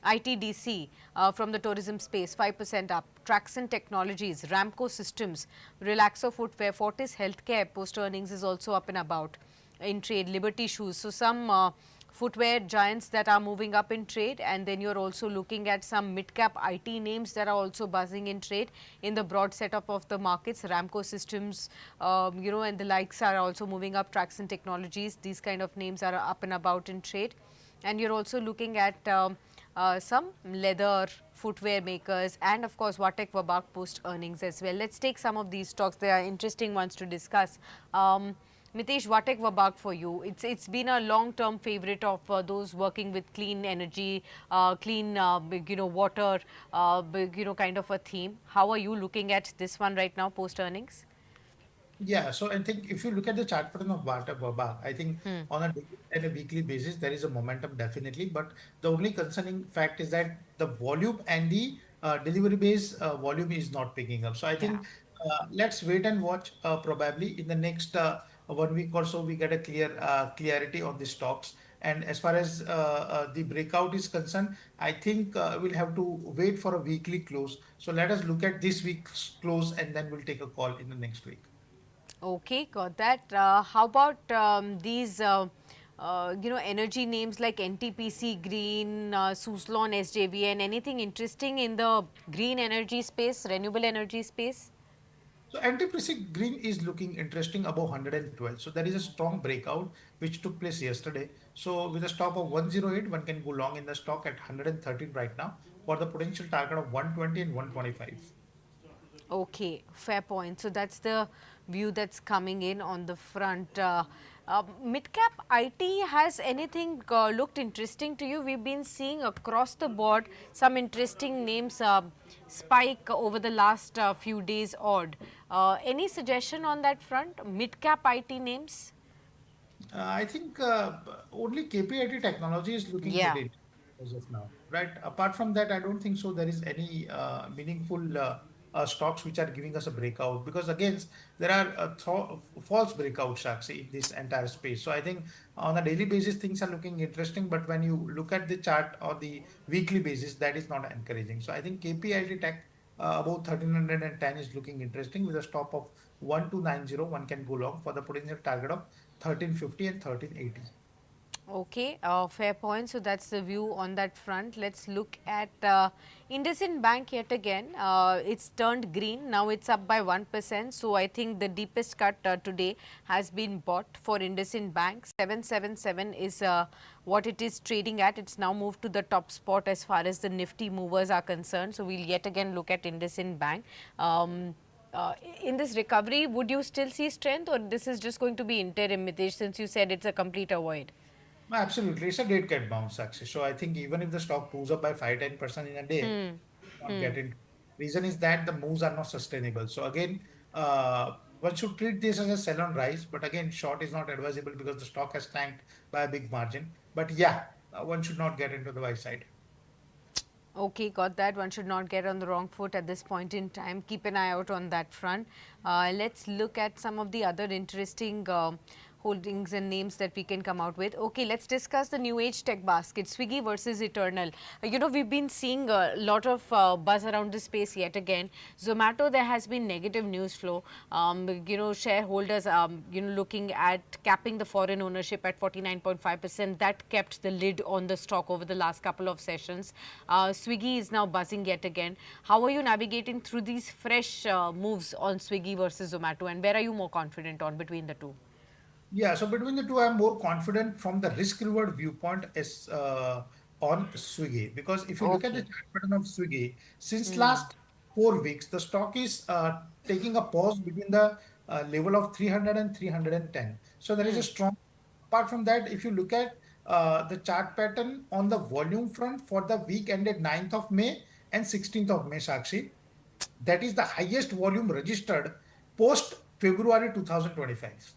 [SPEAKER 1] ITDC from the tourism space 5% up. Traxon Technologies, Ramco Systems, Relaxo Footwear, Fortis Healthcare post earnings is also up and about in trade. Liberty Shoes. So some footwear giants that are moving up in trade, and then you're also looking at some mid-cap IT names that are also buzzing in trade in the broad setup of the markets. Ramco Systems, and the likes are also moving up. Traxon Technologies, these kind of names are up and about in trade. And you're also looking at some leather footwear makers and of course Vatek Wabag post earnings as well. Let's take some of these stocks. They are interesting ones to discuss. Mitesh, Vatek Vabag for you. It's been a long-term favorite of those working with clean energy, clean water, kind of a theme. How are you looking at this one right now post earnings?
[SPEAKER 3] Yeah, so I think if you look at the chart pattern of Bata Baba, I think
[SPEAKER 1] Hmm.
[SPEAKER 3] on a daily and a weekly basis, there is a momentum definitely. But the only concerning fact is that the volume and the delivery base volume is not picking up. So I
[SPEAKER 1] Yeah.
[SPEAKER 3] think let's wait and watch. Probably in the next 1 week or so, we get a clarity on the stocks. And as far as the breakout is concerned, I think we'll have to wait for a weekly close. So let us look at this week's close, and then we'll take a call in the next week.
[SPEAKER 1] Okay, got that. How about these, energy names like NTPC Green, Suzlon SJVN, anything interesting in the green energy space, renewable energy space?
[SPEAKER 3] So anti-pressing green is looking interesting above 112. So there is a strong breakout which took place yesterday. So with a stop of 108, one can go long in the stock at 113 right now for the potential target of 120 and 125.
[SPEAKER 1] Okay, fair point. So that's the view that's coming in on the front. Mid cap IT, has anything looked interesting to you? We've been seeing across the board some interesting names spike over the last few days odd. Any suggestion on that front? Mid cap IT names?
[SPEAKER 3] I think only KPIT technology is looking
[SPEAKER 1] Yeah.
[SPEAKER 3] pretty as of now, right? Apart from that, I don't think so. There is any meaningful stocks which are giving us a breakout because again, there are false breakouts actually in this entire space. So I think on a daily basis things are looking interesting, but when you look at the chart or the weekly basis, that is not encouraging. So I think KPIT tech about 1310 is looking interesting with a stop of 1290. One can go long for the potential target of 1350 and 1380.
[SPEAKER 1] Okay, fair point. So that's the view on that front. Let's look at IndusInd Bank yet again. It's turned green. Now it's up by 1%. So I think the deepest cut today has been bought for IndusInd Bank. 777 is what it is trading at. It's now moved to the top spot as far as the Nifty movers are concerned. So we'll yet again look at IndusInd Bank. In this recovery, would you still see strength, or this is just going to be interim, Mitesh, since you said it's a complete avoid?
[SPEAKER 3] No, absolutely. It's a great get bounce actually. So I think even if the stock moves up by 5-10% in a day, not get into. Reason is that the moves are not sustainable. So again, one should treat this as a sell on rise, but again, short is not advisable because the stock has tanked by a big margin. But yeah, one should not get into the buy side.
[SPEAKER 1] Okay, got that. One should not get on the wrong foot at this point in time. Keep an eye out on that front. Let's look at some of the other interesting holdings and names that we can come out with. Okay, let's discuss the new age tech basket, Swiggy versus Eternal. We've been seeing a lot of buzz around this space yet again. Zomato, there has been negative news flow. Shareholders, looking at capping the foreign ownership at 49.5%. That kept the lid on the stock over the last couple of sessions. Swiggy is now buzzing yet again. How are you navigating through these fresh moves on Swiggy versus Zomato, and where are you more confident on between the two?
[SPEAKER 3] Yeah, so between the two, I'm more confident from the risk reward viewpoint is on Swiggy because if you look at the
[SPEAKER 1] Okay.
[SPEAKER 3] chart pattern of Swiggy, since last 4 weeks, the stock is taking a pause between the level of 300 and 310. So there is a strong. Apart from that, if you look at the chart pattern on the volume front for the week ended 9th of May and 16th of May, Sakshi, that is the highest volume registered post February 2025.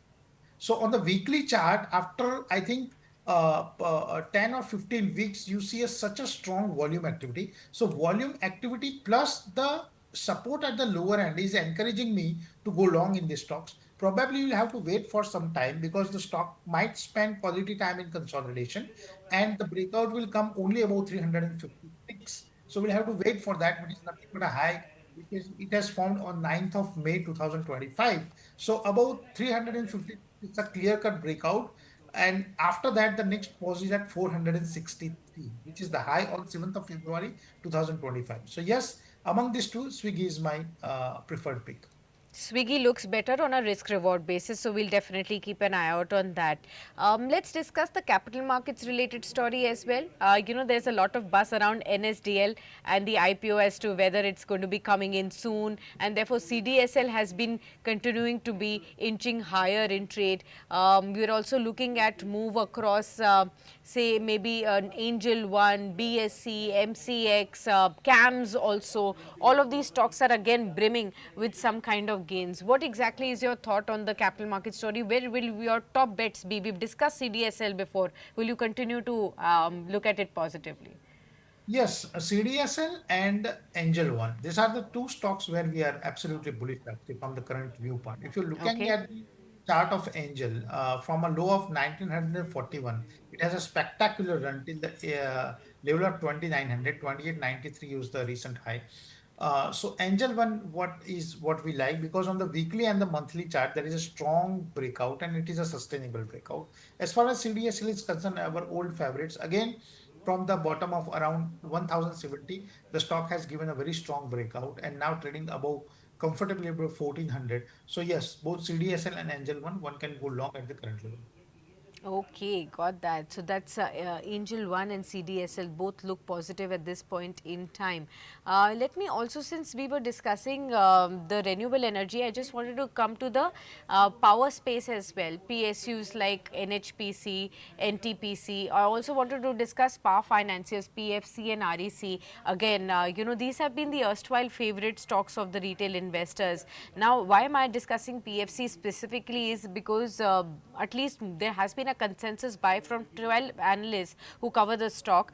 [SPEAKER 3] So on the weekly chart, after I think 10 or 15 weeks, you see such a strong volume activity. So volume activity plus the support at the lower end is encouraging me to go long in the stocks. Probably you'll have to wait for some time because the stock might spend quality time in consolidation and the breakout will come only about 356. So we'll have to wait for that, which is nothing but a high because it has formed on 9th of May 2025. So about 350, it's a clear-cut breakout. And after that, the next pause is at 463, which is the high on 7th of February 2025. So yes, among these two, Swiggy is my preferred pick.
[SPEAKER 1] Swiggy looks better on a risk reward basis, so we'll definitely keep an eye out on that. Let's discuss the capital markets related story as well. There's a lot of buzz around NSDL and the IPO as to whether it's going to be coming in soon, and therefore CDSL has been continuing to be inching higher in trade. We're also looking at move across, say, maybe an Angel One, BSC, MCX, CAMS also. All of these stocks are again brimming with some kind of gains. What exactly is your thought on the capital market story? Where will your top bets be? We've discussed CDSL before. Will you continue to look at it positively?
[SPEAKER 3] Yes, CDSL and Angel One. These are the two stocks where we are absolutely bullish actually from the current viewpoint. If you're looking
[SPEAKER 1] Okay.
[SPEAKER 3] at the chart of Angel from a low of 1941, it has a spectacular run till the level of 2900, 2893 was the recent high. So Angel One, what we like because on the weekly and the monthly chart there is a strong breakout and it is a sustainable breakout. As far as CDSL is concerned, our old favorites again from the bottom of around 1070, the stock has given a very strong breakout and now trading above comfortably above 1400. So yes, both CDSL and Angel One can go long at the current level.
[SPEAKER 1] Okay, got that. So that's Angel One and CDSL both look positive at this point in time. Let me also, since we were discussing the renewable energy, I just wanted to come to the power space as well. PSUs like NHPC, NTPC. I also wanted to discuss power financiers, PFC and REC. Again, these have been the erstwhile favorite stocks of the retail investors. Now, why am I discussing PFC specifically is because at least there has been a consensus buy from 12 analysts who cover the stock.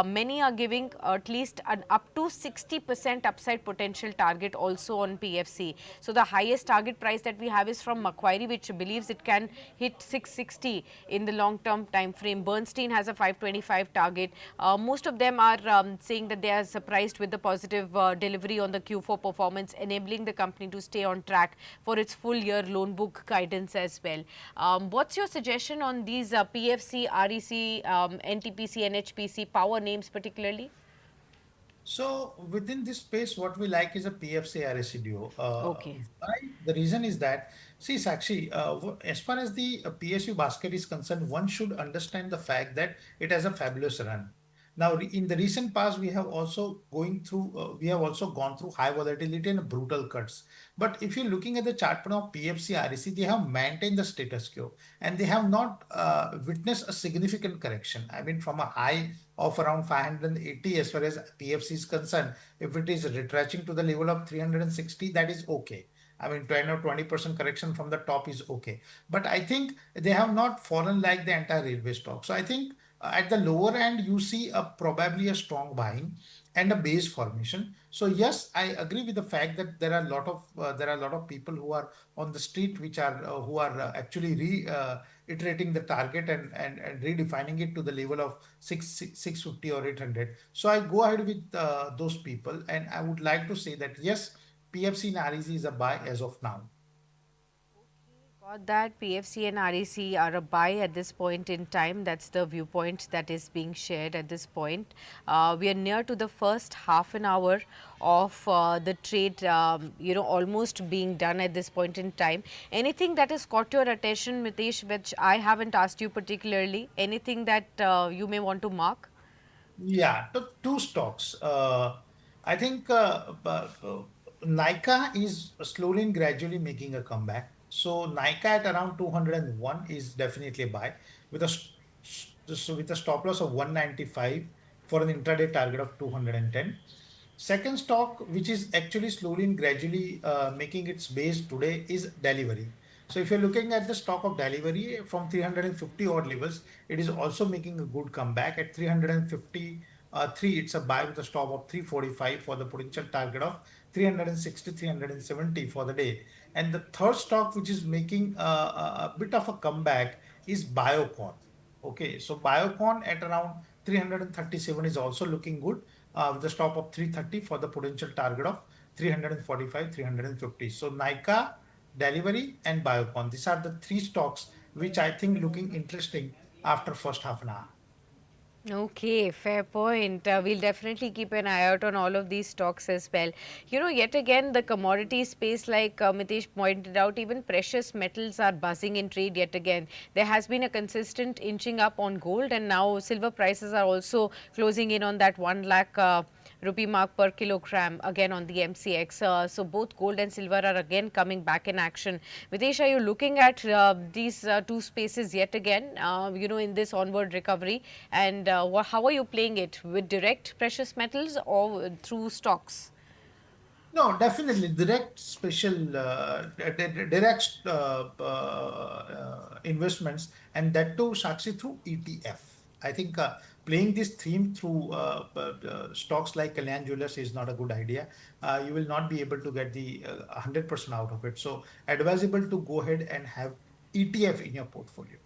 [SPEAKER 1] Many are giving at least an up to 60% upside potential target also on PFC. So the highest target price that we have is from Macquarie, which believes it can hit 660 in the long term time frame. Bernstein has a 525 target. Most of them are saying that they are surprised with the positive delivery on the Q4 performance, enabling the company to stay on track for its full year loan book guidance as well. What's your suggestion on these PFC, REC, NTPC, NHPC power names particularly?
[SPEAKER 3] So within this space, what we like is a PFC RSC duo.
[SPEAKER 1] Okay.
[SPEAKER 3] Why? The reason is that, see, Sakshi, as far as the PSU basket is concerned, one should understand the fact that it has a fabulous run. Now, in the recent past, we have also gone through high volatility and brutal cuts. But if you're looking at the chart pattern of PFC REC, they have maintained the status quo and they have not witnessed a significant correction. I mean, from a high of around 580 as far as PFC is concerned. If it is retracing to the level of 360, that is okay. I mean, 10 or 20% correction from the top is okay. But I think they have not fallen like the entire railway stock. So I think at the lower end, you see probably a strong buying and a base formation. So yes, I agree with the fact that there are a lot of people who are on the street which are who are actually iterating the target and redefining it to the level of 650 or 800. So I go ahead with those people and I would like to say that yes, PFC and REC is a buy as of now.
[SPEAKER 1] Got that. PFC and REC are a buy at this point in time. That's the viewpoint that is being shared at this point. We are near to the first half an hour of the trade, almost being done at this point in time. Anything that has caught your attention, Mitesh, which I haven't asked you particularly? Anything that you may want to mark?
[SPEAKER 3] Yeah, two stocks. I think Nika is slowly and gradually making a comeback. So Nika at around 201 is definitely a buy with with a stop loss of 195 for an intraday target of 210. Second stock, which is actually slowly and gradually making its base today, is delivery. So if you're looking at the stock of delivery from 350 odd levels, it is also making a good comeback at 353. It's a buy with a stop of 345 for the potential target of 360, 370 for the day. And the third stock, which is making a bit of a comeback, is Biocon. Okay, so Biocon at around 337 is also looking good with a stop of 330 for the potential target of 345, 350. So Nika, Delivery, and Biocon. These are the three stocks which I think looking interesting after first half an hour.
[SPEAKER 1] Okay, fair point. We'll definitely keep an eye out on all of these stocks as well. Yet again, the commodity space, like Mitesh pointed out, even precious metals are buzzing in trade yet again. There has been a consistent inching up on gold, and now silver prices are also closing in on that 1 lakh rupee mark per kilogram again on the MCX. So both gold and silver are again coming back in action. Mitesh, are you looking at these two spaces yet again, in this onward recovery? And how are you playing it, with direct precious metals or through stocks?
[SPEAKER 3] No, definitely direct direct investments, and that too, Sakshi, through ETF. I think playing this theme through stocks like Kalyan Jewelers is not a good idea. You will not be able to get the 100% out of it. So advisable to go ahead and have ETF in your portfolio.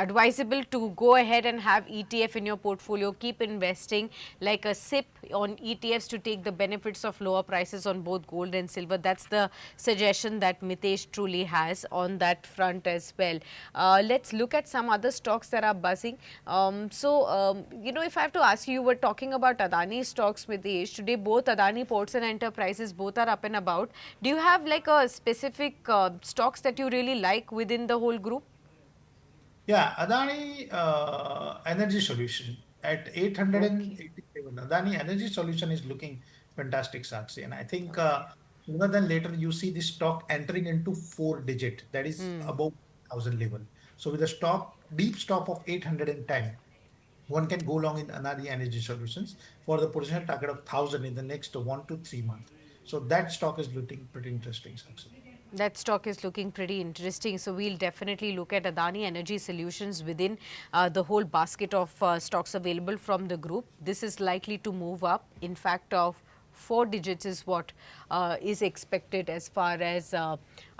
[SPEAKER 1] Advisable to go ahead and have ETF in your portfolio. Keep investing like a sip on ETFs to take the benefits of lower prices on both gold and silver. That's the suggestion that Mitesh truly has on that front as well. Let's look at some other stocks that are buzzing. If I have to ask you, you were talking about Adani stocks, Mitesh. Today, both Adani Ports and Enterprises, both are up and about. Do you have like a specific stocks that you really like within the whole group?
[SPEAKER 3] Yeah, Adani Energy Solution at
[SPEAKER 1] Okay.
[SPEAKER 3] 887. Adani Energy Solution is looking fantastic, Sakshi. And I think sooner than later, you see this stock entering into four digit, that is above 1,000 level. So with a deep stop of 810, one can go long in Adani Energy Solutions for the potential target of 1,000 in the next 1 to 3 months. So that stock is looking pretty interesting, Sakshi.
[SPEAKER 1] That stock is looking pretty interesting. So we'll definitely look at Adani Energy Solutions within the whole basket of stocks available from the group. This is likely to move up. In fact, of four digits is what is expected as far as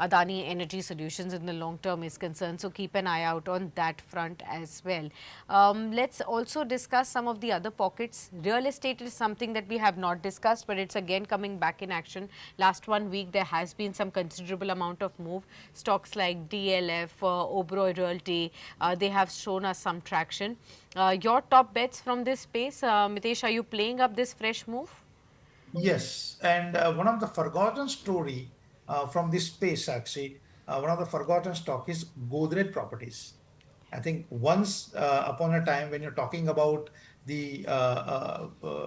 [SPEAKER 1] Adani Energy Solutions in the long term is concerned. So keep an eye out on that front as well. Let's also discuss some of the other pockets. Real estate is something that we have not discussed, but it's again coming back in action. Last 1 week, there has been some considerable amount of move. Stocks like DLF, Oberoi Realty, they have shown us some traction. Your top bets from this space, Mitesh, are you playing up this fresh move?
[SPEAKER 3] Yes, and one of the forgotten story from this space, actually, one of the forgotten stock is Godrej Properties. I think once upon a time, when you're talking about the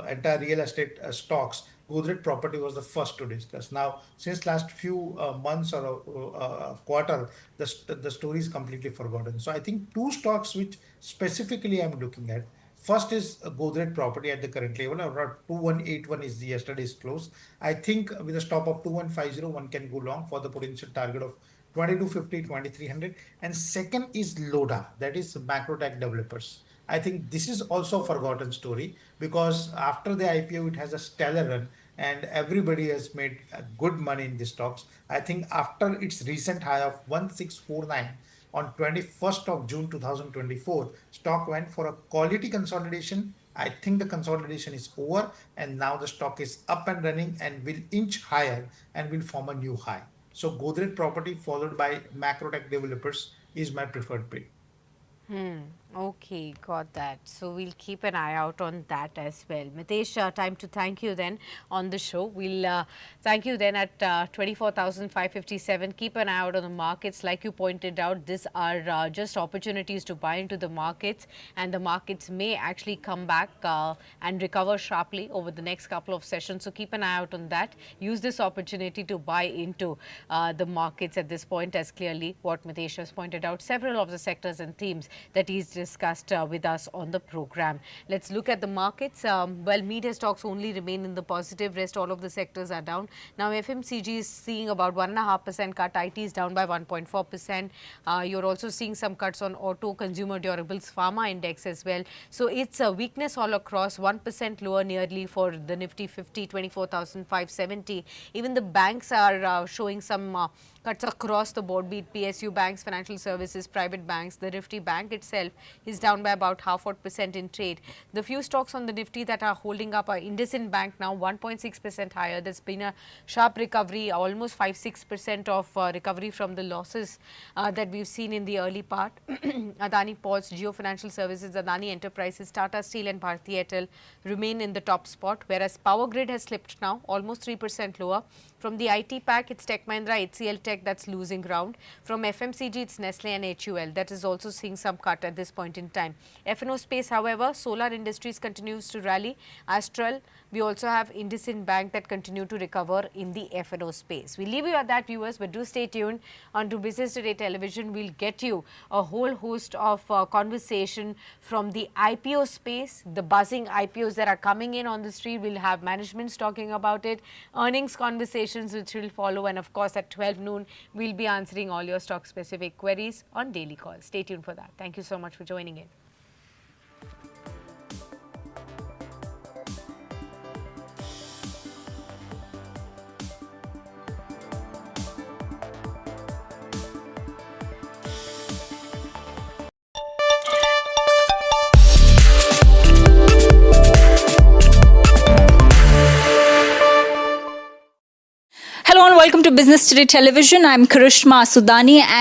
[SPEAKER 3] entire real estate stocks, Godrej Property was the first to discuss. Now, since last few months or a quarter, the story is completely forgotten. So I think two stocks which specifically I'm looking at. First is Godrej Property at the current level, around 2181 is the yesterday's close. I think with a stop of 2150, one can go long for the potential target of 2250, 2300. And second is Loda, that is Macrotech Developers. I think this is also a forgotten story because after the IPO, it has a stellar run and everybody has made good money in the stocks. I think after its recent high of 1649 on 21st of June 2024, stock went for a quality consolidation. I think the consolidation is over and now the stock is up and running and will inch higher and will form a new high. So Godrej Property followed by Macrotech Developers is my preferred pick.
[SPEAKER 1] Okay, got that. So we'll keep an eye out on that as well. Mitesh, time to thank you then on the show. We'll thank you then at 24,557. Keep an eye out on the markets. Like you pointed out, these are just opportunities to buy into the markets, and the markets may actually come back and recover sharply over the next couple of sessions. So keep an eye out on that. Use this opportunity to buy into the markets at this point, as clearly what Mitesh has pointed out. Several of the sectors and themes that he's discussed with us on the program. Let's look at the markets. Media stocks only remain in the positive. Rest all of the sectors are down. Now FMCG is seeing about 1.5% cut. IT is down by 1.4%. You're also seeing some cuts on auto, consumer durables, pharma index as well. So it's a weakness all across. 1% lower nearly for the Nifty 50, 24,570. Even the banks are showing some cuts across the board, be it PSU banks, financial services, private banks. The Nifty bank itself is down by about 0.5% in trade. The few stocks on the Nifty that are holding up are IndusInd Bank now 1.6% higher. There's been a sharp recovery, almost 5-6% of recovery from the losses that we've seen in the early part. Adani Ports, Jio Financial Services, Adani Enterprises, Tata Steel and Bharti Airtel remain in the top spot, whereas Power Grid has slipped now, almost 3% lower. From the IT pack, it's Tech Mahindra, HCL Tech that's losing ground. From FMCG, it's Nestle and HUL that is also seeing some cut at this point in time. F&O space, however, Solar Industries continues to rally. Astral, we also have IndusInd Bank that continue to recover in the F&O space. We leave you at that, viewers, but do stay tuned on to Business Today Television. We'll get you a whole host of conversation from the IPO space, the buzzing IPOs that are coming in on the street. We'll have managements talking about it, earnings conversations which will follow, and of course at 12 noon we'll be answering all your stock specific queries on daily calls. Stay tuned for that. Thank you so much for joining in.
[SPEAKER 4] Hello and welcome to Business Today Television. I'm Karishma Sudani.